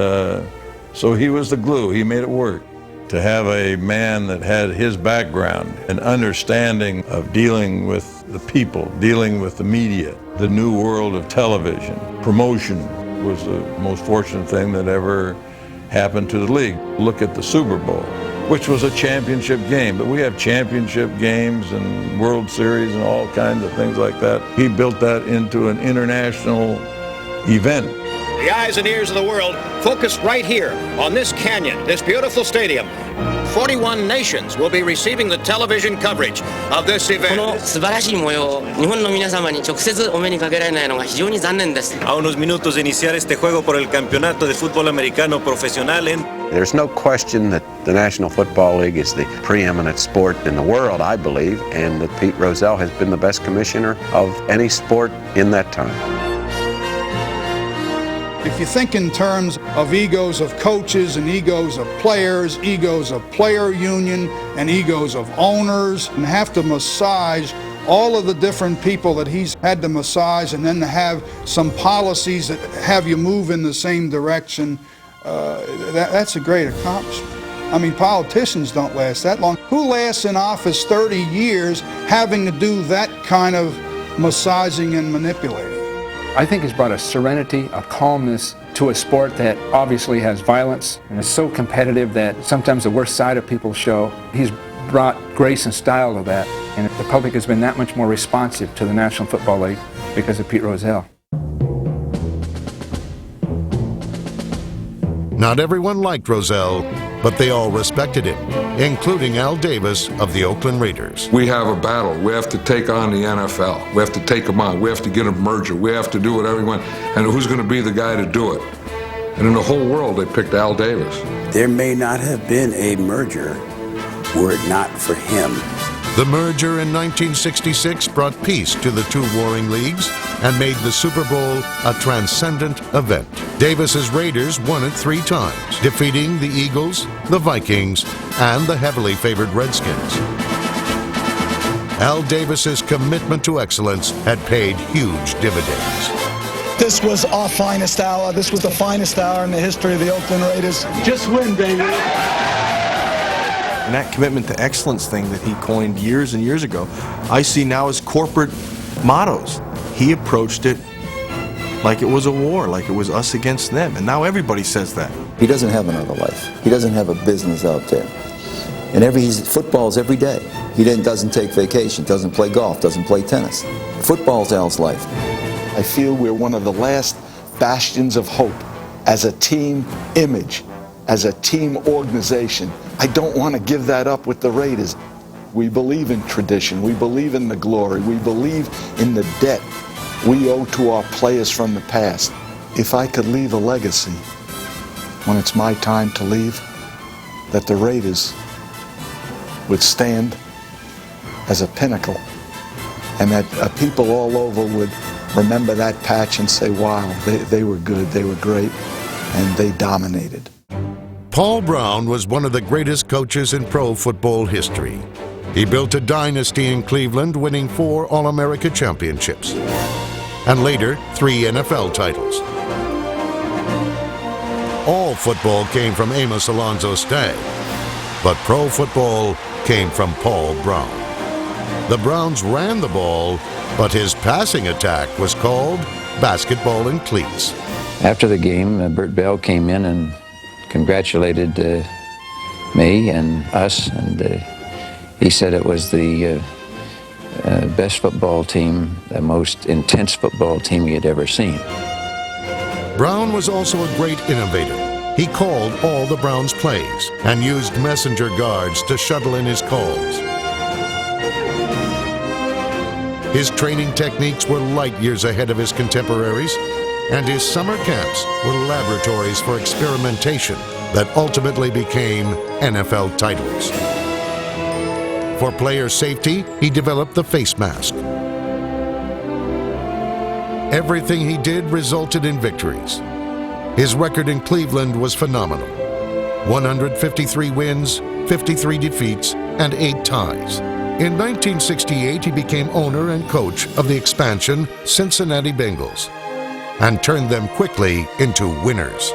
so he was the glue. He made it work. To have a man that had his background, an understanding of dealing with the people, dealing with the media, the new world of television. Promotion was the most fortunate thing that ever happened to the league. Look at the Super Bowl, which was a championship game, but we have championship games and World Series and all kinds of things like that. He built that into an international event. The eyes and ears of the world focused right here on this canyon, this beautiful stadium. 41 nations will be receiving the television coverage of this event. この素晴らしい模様を日本の皆様に直接お目にかけられないのが非常に残念です。A unos minutos de iniciar este juego por el campeonato de fútbol americano profesional en There's no question that the National Football League is the preeminent sport in the world, I believe, and that Pete Rozelle has been the best commissioner of any sport in that time. If you think in terms of egos of coaches and egos of players, egos of player union and egos of owners, and have to massage all of the different people that he's had to massage, and then to have some policies that have you move in the same direction, that's a great accomplishment. I mean, politicians don't last that long. Who lasts in office 30 years having to do that kind of massaging and manipulating? I think he's brought a serenity, a calmness to a sport that obviously has violence and is so competitive that sometimes the worst side of people show. He's brought grace and style to that, and the public has been that much more responsive to the National Football League because of Pete Rozelle. Not everyone liked Rozelle, but they all respected him, including Al Davis of the Oakland Raiders. We have a battle. We have to take on the NFL. We have to take them on. We have to get a merger. We have to do what everyone, and who's going to be the guy to do it? And in the whole world, they picked Al Davis. There may not have been a merger were it not for him. The merger in 1966 brought peace to the two warring leagues and made the Super Bowl a transcendent event. Davis's Raiders won it 3 times, defeating the Eagles, the Vikings, and the heavily favored Redskins. Al Davis's commitment to excellence had paid huge dividends. This was our finest hour. This was the finest hour in the history of the Oakland Raiders. Just win, baby. And that commitment to excellence thing that he coined years and years ago, I see now as corporate mottos. He approached it like it was a war, like it was us against them, and now everybody says that. He doesn't have another life. He doesn't have a business out there. And football's every day. He doesn't take vacation, doesn't play golf, doesn't play tennis. Football's Al's life. I feel we're one of the last bastions of hope as a team image, as a team organization. I don't want to give that up with the Raiders. We believe in tradition. We believe in the glory. We believe in the debt we owe to our players from the past. If I could leave a legacy when it's my time to leave, that the Raiders would stand as a pinnacle, and that people all over would remember that patch and say, wow, they were good, they were great, and they dominated. Paul Brown was one of the greatest coaches in pro football history. He built a dynasty in Cleveland, winning 4 All-America championships, and later 3 NFL titles. All football came from Amos Alonzo's day, but pro football came from Paul Brown. The Browns ran the ball, but his passing attack was called basketball in cleats. After the game, Bert Bell came in and congratulated me and us, and he said it was the best football team, the most intense football team he had ever seen. Brown was also a great innovator. He called all the Browns' plays and used messenger guards to shuttle in his calls. His training techniques were light years ahead of his contemporaries, and his summer camps were laboratories for experimentation that ultimately became NFL titles. For player safety, he developed the face mask. Everything he did resulted in victories. His record in Cleveland was phenomenal. 153 wins, 53 defeats, and 8 ties. In 1968, he became owner and coach of the expansion Cincinnati Bengals and turned them quickly into winners.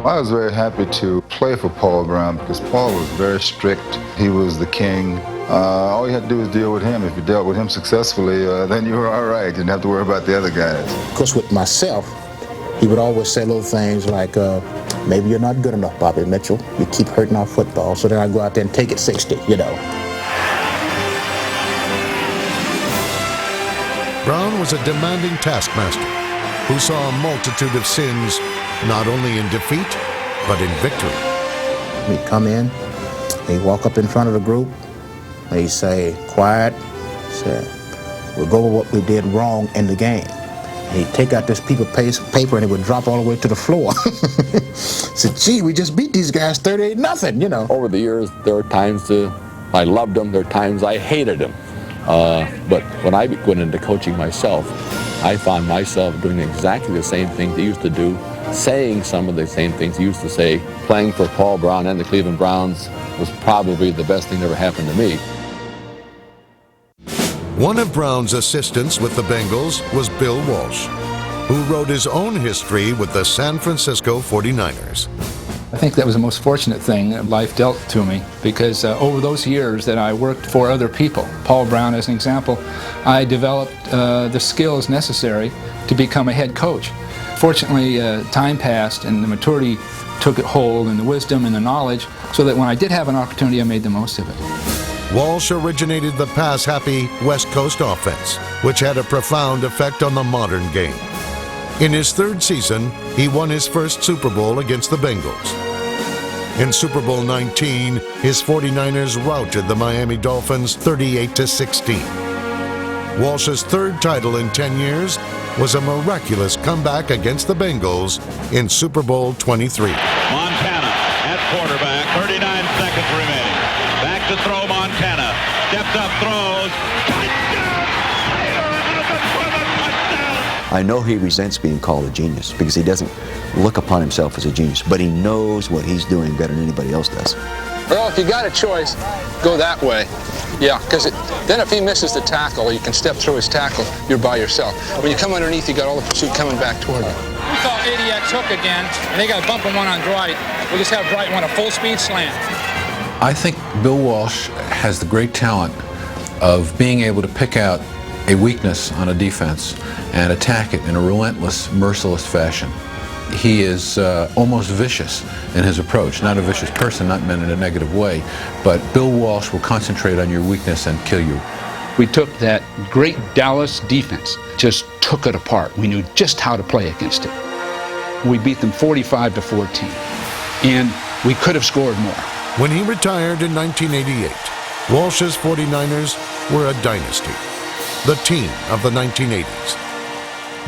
I was very happy to play for Paul Brown because Paul was very strict. He was the king. All you had to do was deal with him. If you dealt with him successfully, then you were all right. You didn't have to worry about the other guys. Of course, with myself, he would always say little things like, maybe you're not good enough, Bobby Mitchell. You keep hurting our football. So then I go out there and take it 60, you know. Brown was a demanding taskmaster who saw a multitude of sins, not only in defeat, but in victory. He'd come in, he'd walk up in front of the group, and he'd say, quiet, say, we'll go over what we did wrong in the game. And he'd take out this piece of paper and it would drop all the way to the floor. Said, gee, we just beat these guys 38-0, you know. Over the years, there were times I loved him, there were times I hated him. But when I went into coaching myself, I found myself doing exactly the same things he used to do, saying some of the same things he used to say. Playing for Paul Brown and the Cleveland Browns was probably the best thing that ever happened to me. One of Brown's assistants with the Bengals was Bill Walsh, who wrote his own history with the San Francisco 49ers. I think that was the most fortunate thing that life dealt to me because over those years that I worked for other people, Paul Brown as an example, I developed the skills necessary to become a head coach. Fortunately, time passed and the maturity took hold and the wisdom and the knowledge so that when I did have an opportunity, I made the most of it. Walsh originated the pass-happy West Coast offense, which had a profound effect on the modern game. In his third season, he won his first Super Bowl against the Bengals. In Super Bowl 19, his 49ers routed the Miami Dolphins 38-16. Walsh's third title in 10 years was a miraculous comeback against the Bengals in Super Bowl 23. Montana at quarterback, 39 seconds remaining. Back to throw Montana. Steps up, throws. I know he resents being called a genius because he doesn't look upon himself as a genius, but he knows what he's doing better than anybody else does. Well, if you got a choice, go that way. Yeah, because then if he misses the tackle, you can step through his tackle, you're by yourself. When you come underneath, you got all the pursuit coming back toward you. We call ADX hook again, and they got a bump and one on Bright. We'll just have Bright run a full-speed slant. I think Bill Walsh has the great talent of being able to pick out a weakness on a defense and attack it in a relentless, merciless fashion. He is almost vicious in his approach. Not a vicious person, not meant in a negative way, but Bill Walsh will concentrate on your weakness and kill you. We took that great Dallas defense, just took it apart. We knew just how to play against it. We beat them 45-14, and we could have scored more. When he retired in 1988, Walsh's 49ers were a dynasty, the team of the 1980s.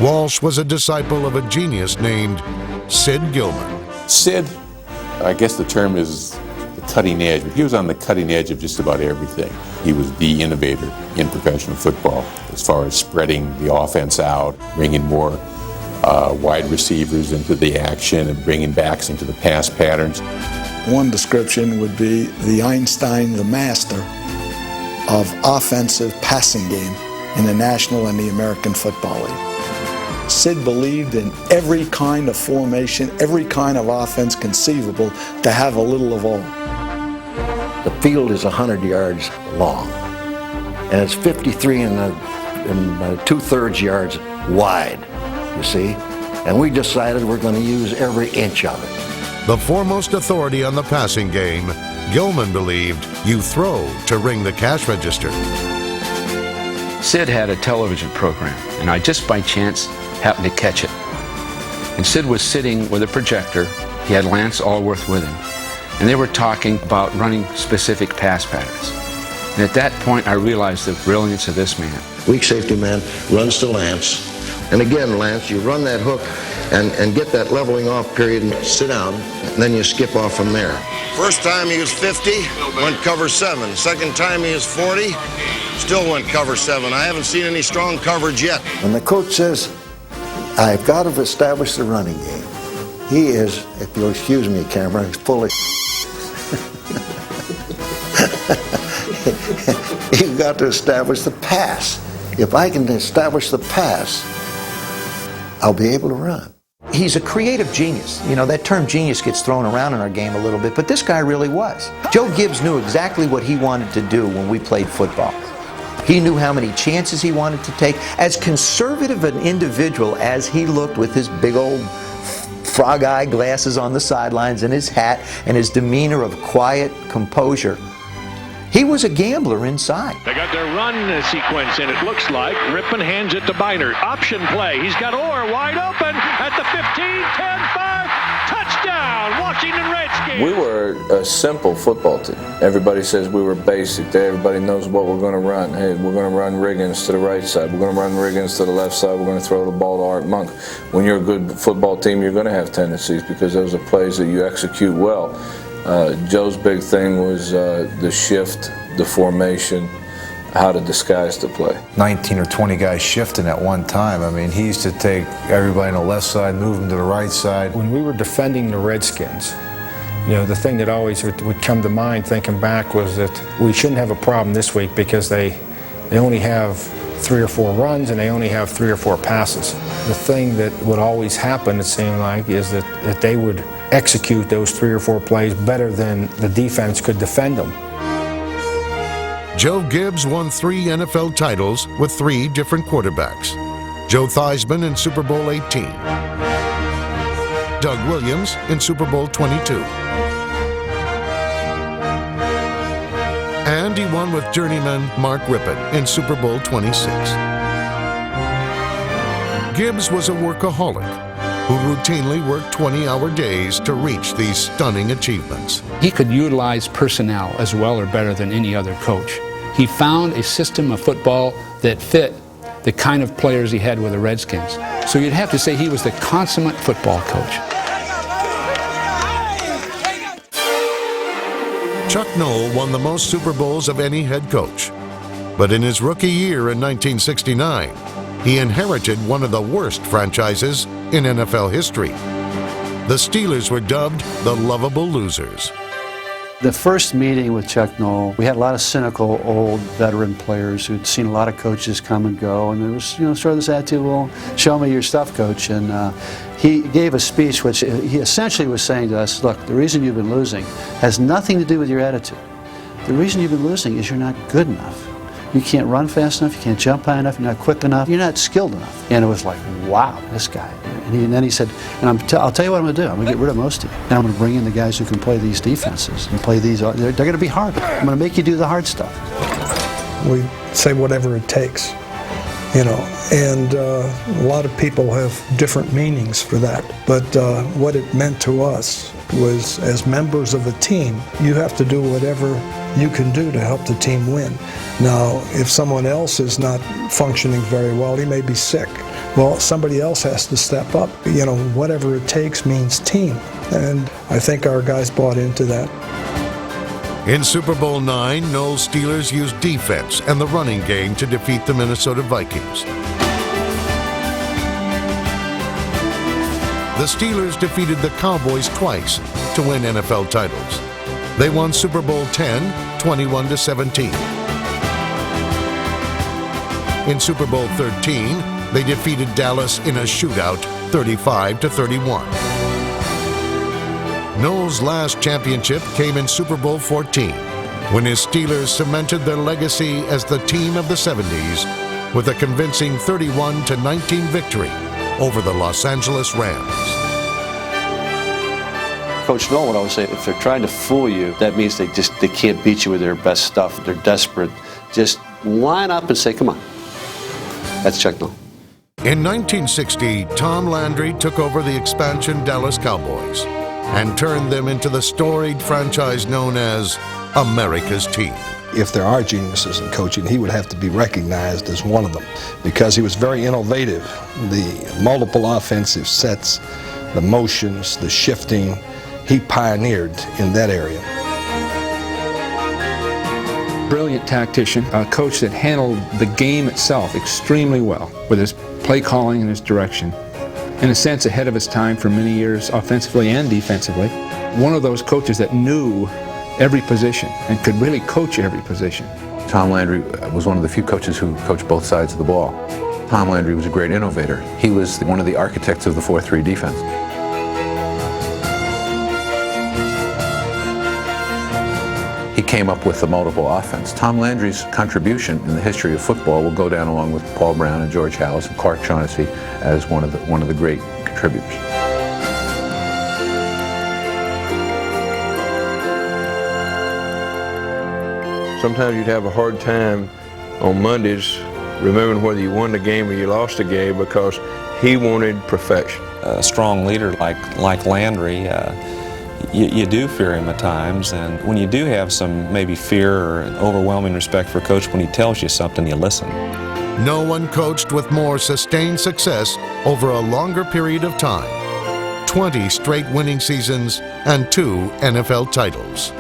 Walsh was a disciple of a genius named Sid Gilman. Sid, I guess the term is the cutting edge, but he was on the cutting edge of just about everything. He was the innovator in professional football as far as spreading the offense out, bringing more wide receivers into the action and bringing backs into the pass patterns. One description would be the Einstein, the master of offensive passing game in the National and the American Football League. Sid believed in every kind of formation, every kind of offense conceivable to have a little of all. The field is 100 yards long, and it's 53 and 2/3 yards wide, you see? And we decided we're going to use every inch of it. The foremost authority on the passing game, Gilman believed you throw to ring the cash register. Sid had a television program, and I just by chance happened to catch it. And Sid was sitting with a projector. He had Lance Allworth with him, and they were talking about running specific pass patterns. And at that point, I realized the brilliance of this man. Weak safety man runs to Lance. And again, Lance, you run that hook and get that leveling off period and sit down, and then you skip off from there. First time he was 50, went cover 7. Second time he was 40, still went cover 7. I haven't seen any strong coverage yet. When the coach says, I've got to establish the running game, he is, if you'll excuse me, Cameron, he's full of You've got to establish the pass. If I can establish the pass, I'll be able to run. He's a creative genius. You know, that term genius gets thrown around in our game a little bit, but this guy really was. Joe Gibbs knew exactly what he wanted to do when we played football. He knew how many chances he wanted to take. As conservative an individual as he looked with his big old frog-eye glasses on the sidelines and his hat and his demeanor of quiet composure, he was a gambler inside. They got their run sequence in, it looks like. Rippon hands it to Beinert. Option play. He's got Orr wide open at the 15, 10, 5. Touchdown, Washington Redskins. We were a simple football team. Everybody says we were basic. Everybody knows what we're going to run. Hey, we're going to run Riggins to the right side. We're going to run Riggins to the left side. We're going to throw the ball to Art Monk. When you're a good football team, you're going to have tendencies because those are plays that you execute well. Joe's big thing was the shift, the formation, how to disguise the play. 19 or 20 guys shifting at one time. I mean, he used to take everybody on the left side, move them to the right side. When we were defending the Redskins, you know, the thing that always would come to mind thinking back was that we shouldn't have a problem this week because they only have 3 or 4 runs and they only have 3 or 4 passes. The thing that would always happen, it seemed like, is that they would execute those 3 or 4 plays better than the defense could defend them. Joe Gibbs won 3 NFL titles with 3 different quarterbacks. Joe Theismann in Super Bowl 18. Doug Williams in Super Bowl 22. And he won with journeyman Mark Rippon in Super Bowl 26. Gibbs was a workaholic who routinely worked 20-hour days to reach these stunning achievements. He could utilize personnel as well or better than any other coach. He found a system of football that fit the kind of players he had with the Redskins. So you'd have to say he was the consummate football coach. Chuck Noll won the most Super Bowls of any head coach. But in his rookie year in 1969, he inherited one of the worst franchises in NFL history. The Steelers were dubbed the lovable losers. The first meeting with Chuck Noll, we had a lot of cynical old veteran players who'd seen a lot of coaches come and go, and there was, you know, sort of this attitude, well, show me your stuff, coach. And he gave a speech which he essentially was saying to us, look, the reason you've been losing has nothing to do with your attitude. The reason you've been losing is you're not good enough. You can't run fast enough, you can't jump high enough, you're not quick enough, you're not skilled enough. And it was like, wow, this guy. And then he said, and I'll tell you what I'm going to do. I'm going to get rid of most of you. And I'm going to bring in the guys who can play these defenses and play these. They're going to be hard. I'm going to make you do the hard stuff. We say whatever it takes, you know, and a lot of people have different meanings for that. But what it meant to us was, as members of a team, you have to do whatever you can do to help the team win. Now, if someone else is not functioning very well, he may be sick. Well, somebody else has to step up. You know, whatever it takes means team. And I think our guys bought into that. In Super Bowl 9, Noll's Steelers used defense and the running game to defeat the Minnesota Vikings. The Steelers defeated the Cowboys twice to win NFL titles. They won Super Bowl 10, 21-17. In Super Bowl 13, they defeated Dallas in a shootout, 35-31. Noll's last championship came in Super Bowl 14, when his Steelers cemented their legacy as the team of the 70s with a convincing 31-19 victory over the Los Angeles Rams. Coach Noll would always say, if they're trying to fool you, that means they can't beat you with their best stuff. They're desperate. Just line up and say, come on. That's Chuck Noll. In 1960, Tom Landry took over the expansion Dallas Cowboys and turned them into the storied franchise known as America's Team. If there are geniuses in coaching, he would have to be recognized as one of them because he was very innovative. The multiple offensive sets, the motions, the shifting, he pioneered in that area. Brilliant tactician, a coach that handled the game itself extremely well with his play calling and his direction. In a sense, ahead of his time for many years, offensively and defensively. One of those coaches that knew every position and could really coach every position. Tom Landry was one of the few coaches who coached both sides of the ball. Tom Landry was a great innovator. He was one of the architects of the 4-3 defense. He came up with the multiple offense. Tom Landry's contribution in the history of football will go down along with Paul Brown and George Halas and Clark Shaughnessy as one of the great contributors. Sometimes you'd have a hard time on Mondays remembering whether you won the game or you lost the game because he wanted perfection. A strong leader like Landry, you do fear him at times, and when you do have some maybe fear or an overwhelming respect for a coach, when he tells you something, you listen. No one coached with more sustained success over a longer period of time. 20 straight winning seasons and 2 NFL titles.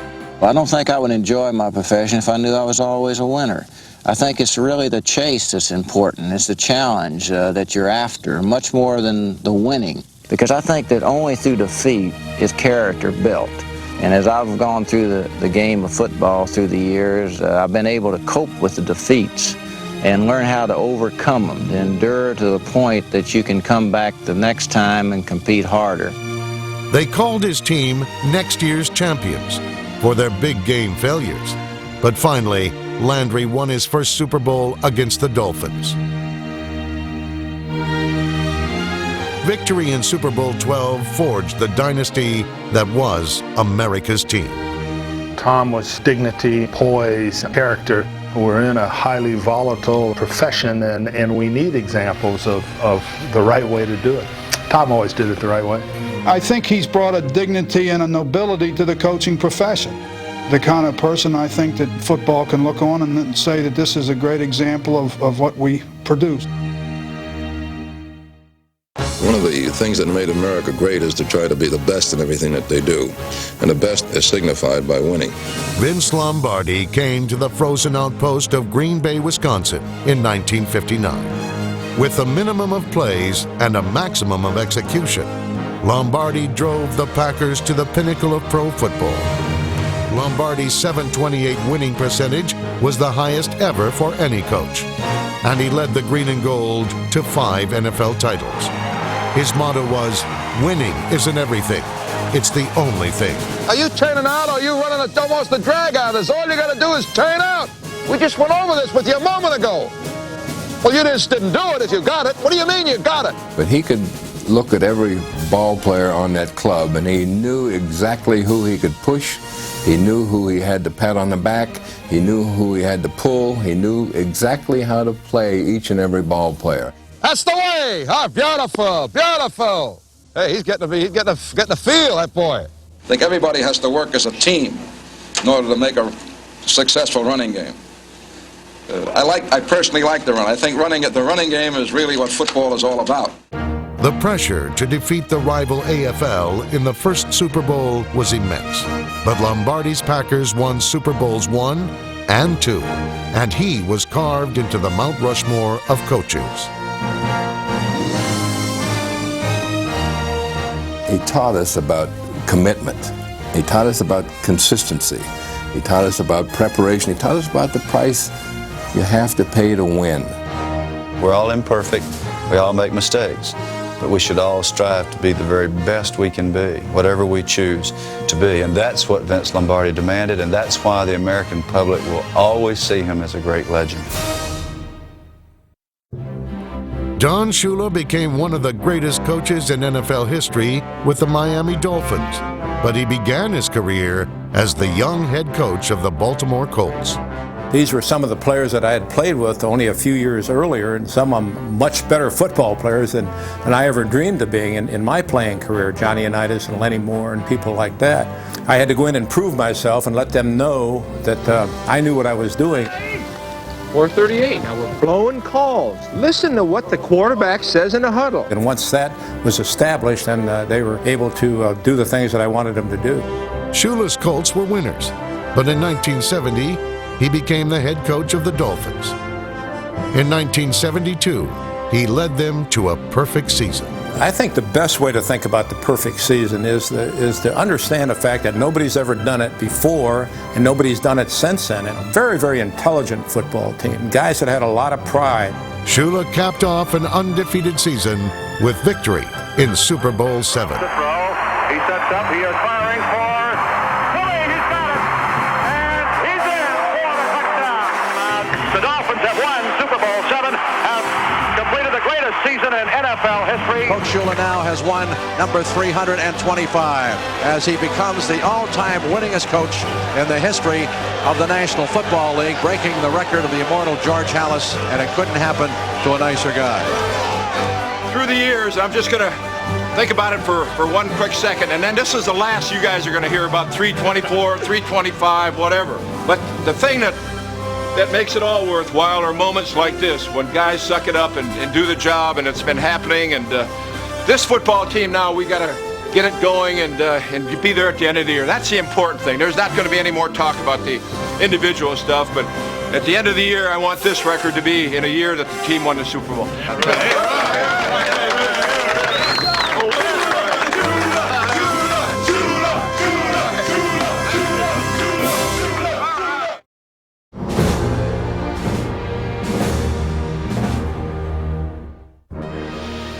I don't think I would enjoy my profession if I knew I was always a winner. I think it's really the chase that's important. It's the challenge that you're after, much more than the winning. Because I think that only through defeat is character built. And as I've gone through the game of football through the years, I've been able to cope with the defeats and learn how to overcome them, to endure to the point that you can come back the next time and compete harder. They called his team next year's champions for their big game failures. But finally, Landry won his first Super Bowl against the Dolphins. Victory in Super Bowl XII forged the dynasty that was America's team. Tom was dignity, poise, character. We're in a highly volatile profession, and we need examples of the right way to do it. Tom always did it the right way. I think he's brought a dignity and a nobility to the coaching profession. The kind of person I think that football can look on and say that this is a great example of what we produce. One of the things that made America great is to try to be the best in everything that they do. And the best is signified by winning. Vince Lombardi came to the frozen outpost of Green Bay, Wisconsin in 1959. With a minimum of plays and a maximum of execution, Lombardi drove the Packers to the pinnacle of pro football. Lombardi's .728 winning percentage was the highest ever for any coach. And he led the green and gold to 5 NFL titles. His motto was, winning isn't everything, it's the only thing. Are you turning out or are you running almost the drag out? That's all you got to do is turn out. We just went over this with you a moment ago. Well, you just didn't do it if you got it. What do you mean you got it? But he could look at every ball player on that club and he knew exactly who he could push. He knew who he had to pat on the back. He knew who he had to pull. He knew exactly how to play each and every ball player. That's the way. Oh, beautiful, beautiful. Hey, he's getting the feel, that boy. I think everybody has to work as a team in order to make a successful running game. I personally like the run. I think the running game is really what football is all about. The pressure to defeat the rival AFL in the first Super Bowl was immense. But Lombardi's Packers won Super Bowls I and II, and he was carved into the Mount Rushmore of coaches. He taught us about commitment. He taught us about consistency. He taught us about preparation. He taught us about the price you have to pay to win. We're all imperfect. We all make mistakes. But we should all strive to be the very best we can be, whatever we choose to be. And that's what Vince Lombardi demanded, and that's why the American public will always see him as a great legend. Don Shula became one of the greatest coaches in NFL history with the Miami Dolphins, but he began his career as the young head coach of the Baltimore Colts. These were some of the players that I had played with only a few years earlier, and some of them much better football players than I ever dreamed of being in my playing career. Johnny Unitas and Lenny Moore and people like that. I had to go in and prove myself and let them know that I knew what I was doing. 4:38. Now we're blowing calls. Listen to what the quarterback says in the huddle. And once that was established, then they were able to do the things that I wanted them to do. Shula's Colts were winners, but in 1970, he became the head coach of the Dolphins. In 1972, he led them to a perfect season. I think the best way to think about the perfect season is to understand the fact that nobody's ever done it before and nobody's done it since then. And a very, very intelligent football team, guys that had a lot of pride. Shula capped off an undefeated season with victory in Super Bowl VII. He sets up. He is firing for Philly. He's got it. And he's in for the touchdown. The Dolphins have won Super Bowl VII, have completed the greatest season in NFL history. Coach Shula now has won number 325 as he becomes the all-time winningest coach in the history of the National Football League, breaking the record of the immortal George Halas, and it couldn't happen to a nicer guy. Through the years, I'm just going to think about it for one quick second, and then this is the last you guys are going to hear about 324, 325, whatever. But the thing that makes it all worthwhile are moments like this, when guys suck it up and do the job, and it's been happening. And this football team now, we got to get it going and be there at the end of the year. That's the important thing. There's not going to be any more talk about the individual stuff, but at the end of the year, I want this record to be in a year that the team won the Super Bowl.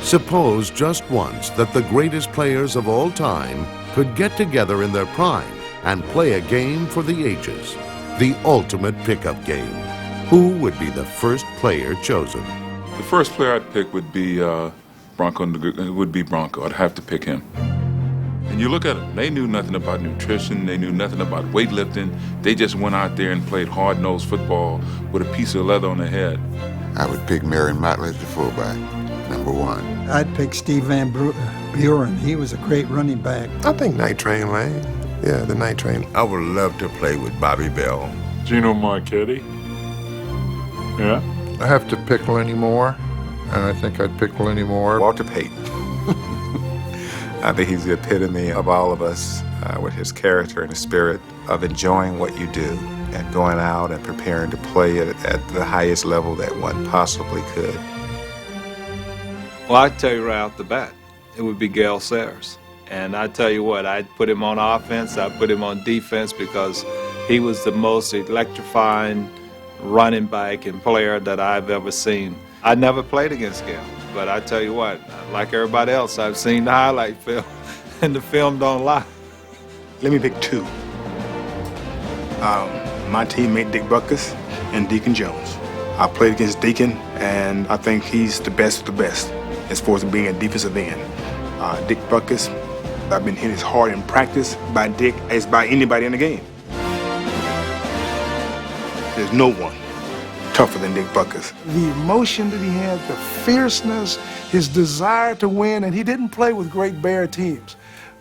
Suppose just once that the greatest players of all time could get together in their prime and play a game for the ages, the ultimate pickup game. Who would be the first player chosen? The first player I'd pick would be Bronco. I'd have to pick him. And you look at them, they knew nothing about nutrition, they knew nothing about weightlifting. They just went out there and played hard-nosed football with a piece of leather on their head. I would pick Marion Motley as the fullback, number one. I'd pick Steve Van Buren. He was a great running back. I think Night Train Lane. Yeah, the Night Train. I would love to play with Bobby Bell. Gino Marchetti. Yeah. I have to pick Lenny Moore, and I think I'd pick Lenny Moore. Walter Payton. I think he's the epitome of all of us with his character and his spirit of enjoying what you do and going out and preparing to play it at the highest level that one possibly could. Well, I'd tell you right off the bat, it would be Gale Sayers. And I tell you what, I'd put him on offense, I'd put him on defense, because he was the most electrifying running back and player that I've ever seen. I never played against Gale, but I tell you what, like everybody else, I've seen the highlight film, and the film don't lie. Let me pick two. My teammate Dick Butkus and Deacon Jones. I played against Deacon, and I think he's the best of the best as far as being a defensive end. Dick Butkus, I've been hit as hard in practice by Dick as by anybody in the game. There's no one tougher than Dick Butkus. The emotion that he had, the fierceness, his desire to win, and he didn't play with great Bear teams,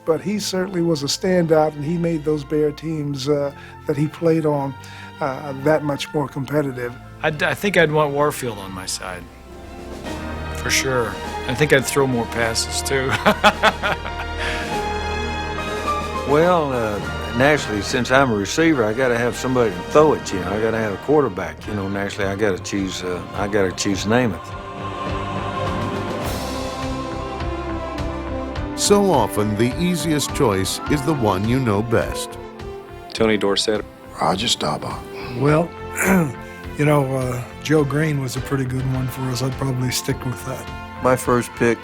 but he certainly was a standout, and he made those Bear teams that he played on that much more competitive. I think I'd want Warfield on my side, for sure. I think I'd throw more passes, too. Well, naturally, since I'm a receiver, I got to have somebody to throw it. I got to have a quarterback. Naturally, I got to choose Namath. So often, the easiest choice is the one you know best. Tony Dorsett. Roger Staubach. Well, Joe Green was a pretty good one for us. I'd probably stick with that. My first pick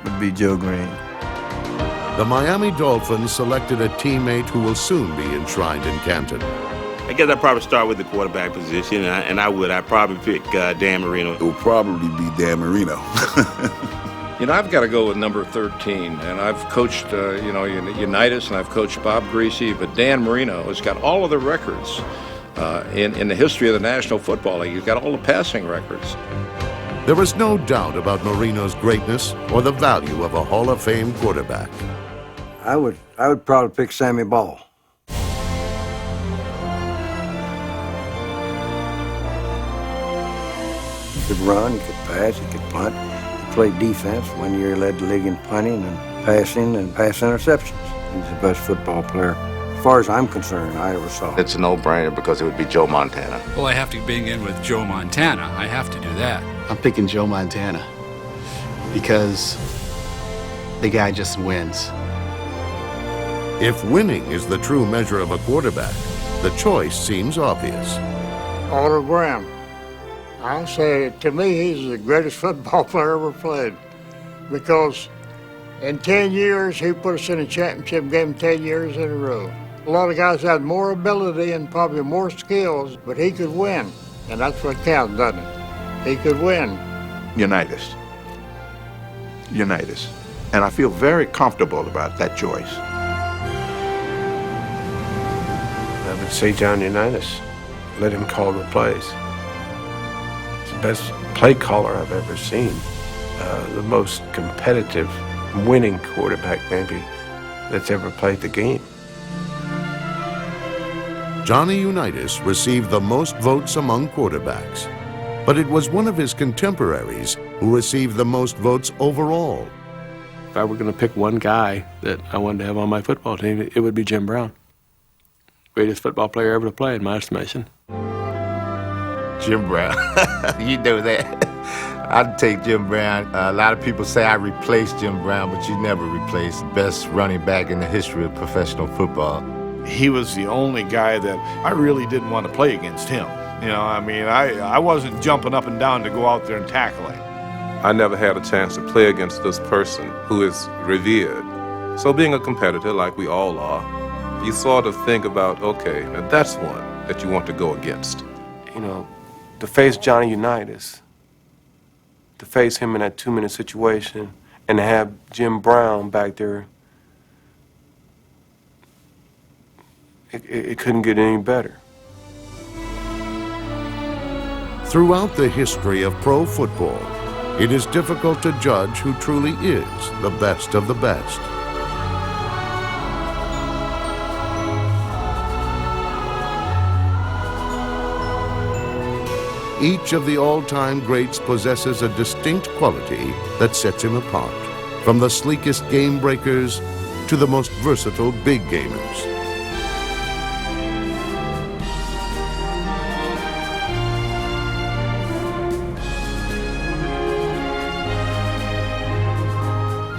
would be Joe Green. The Miami Dolphins selected a teammate who will soon be enshrined in Canton. I guess I'd probably start with the quarterback position, and I'd probably pick Dan Marino. It would probably be Dan Marino. I've got to go with number 13, and I've coached, Unitas, and I've coached Bob Greasy, but Dan Marino has got all of the records in the history of the National Football League. He's got all the passing records. There is no doubt about Marino's greatness or the value of a Hall of Fame quarterback. I would probably pick Sammy Ball. He could run, he could pass, he could punt. He played defense. 1 year he led the league in punting and pass interceptions. He's the best football player, as far as I'm concerned, I ever saw. It's a no-brainer because it would be Joe Montana. Well, I have to begin with Joe Montana. I have to do that. I'm picking Joe Montana. because the guy just wins. If winning is the true measure of a quarterback, the choice seems obvious. Otto Graham. I say, to me, he's the greatest football player ever played, because in 10 years, he put us in a championship game 10 years in a row. A lot of guys had more ability and probably more skills, but he could win, and that's what counts, doesn't it? He could win. Unitas. Unitas. And I feel very comfortable about that choice. I would say John Unitas. Let him call the plays. He's the best play caller I've ever seen. The most competitive, winning quarterback maybe that's ever played the game. Johnny Unitas received the most votes among quarterbacks, but it was one of his contemporaries who received the most votes overall. If I were going to pick one guy that I wanted to have on my football team, it would be Jim Brown. Greatest football player ever to play, in my estimation. Jim Brown. You know that. I'd take Jim Brown. A lot of people say I replaced Jim Brown, but you never replaced the best running back in the history of professional football. He was the only guy that I really didn't want to play against him. You know, I mean, I wasn't jumping up and down to go out there and tackle him. I never had a chance to play against this person who is revered. So being a competitor, like we all are, you sort of think about, okay, now that's one that you want to go against. You know, to face Johnny Unitas, to face him in that 2-minute situation, and to have Jim Brown back there, it couldn't get any better. Throughout the history of pro football, it is difficult to judge who truly is the best of the best. Each of the all-time greats possesses a distinct quality that sets him apart, from the sleekest game breakers to the most versatile big gamers.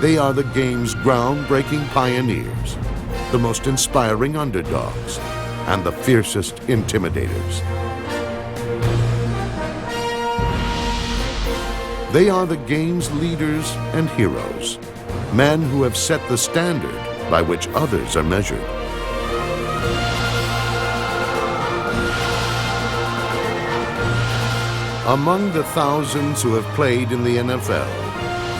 They are the game's groundbreaking pioneers, the most inspiring underdogs, and the fiercest intimidators. They are the game's leaders and heroes, men who have set the standard by which others are measured. Among the thousands who have played in the NFL,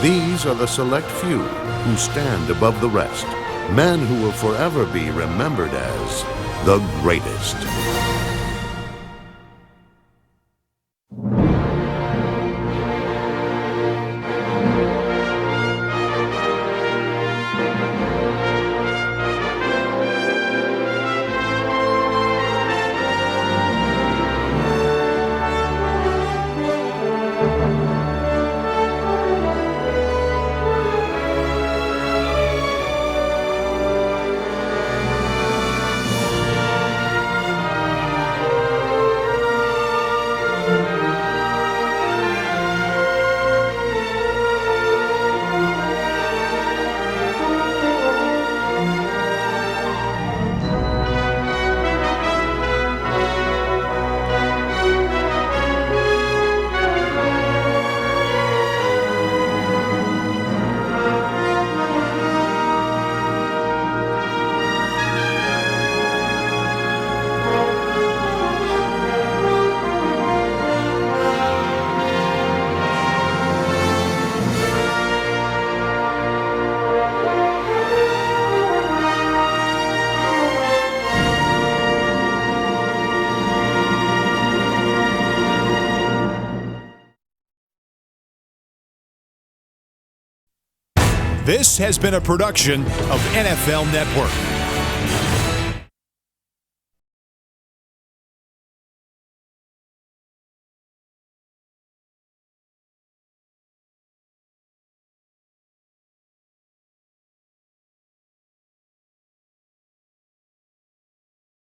these are the select few who stand above the rest, men who will forever be remembered as the greatest. This has been a production of NFL Network.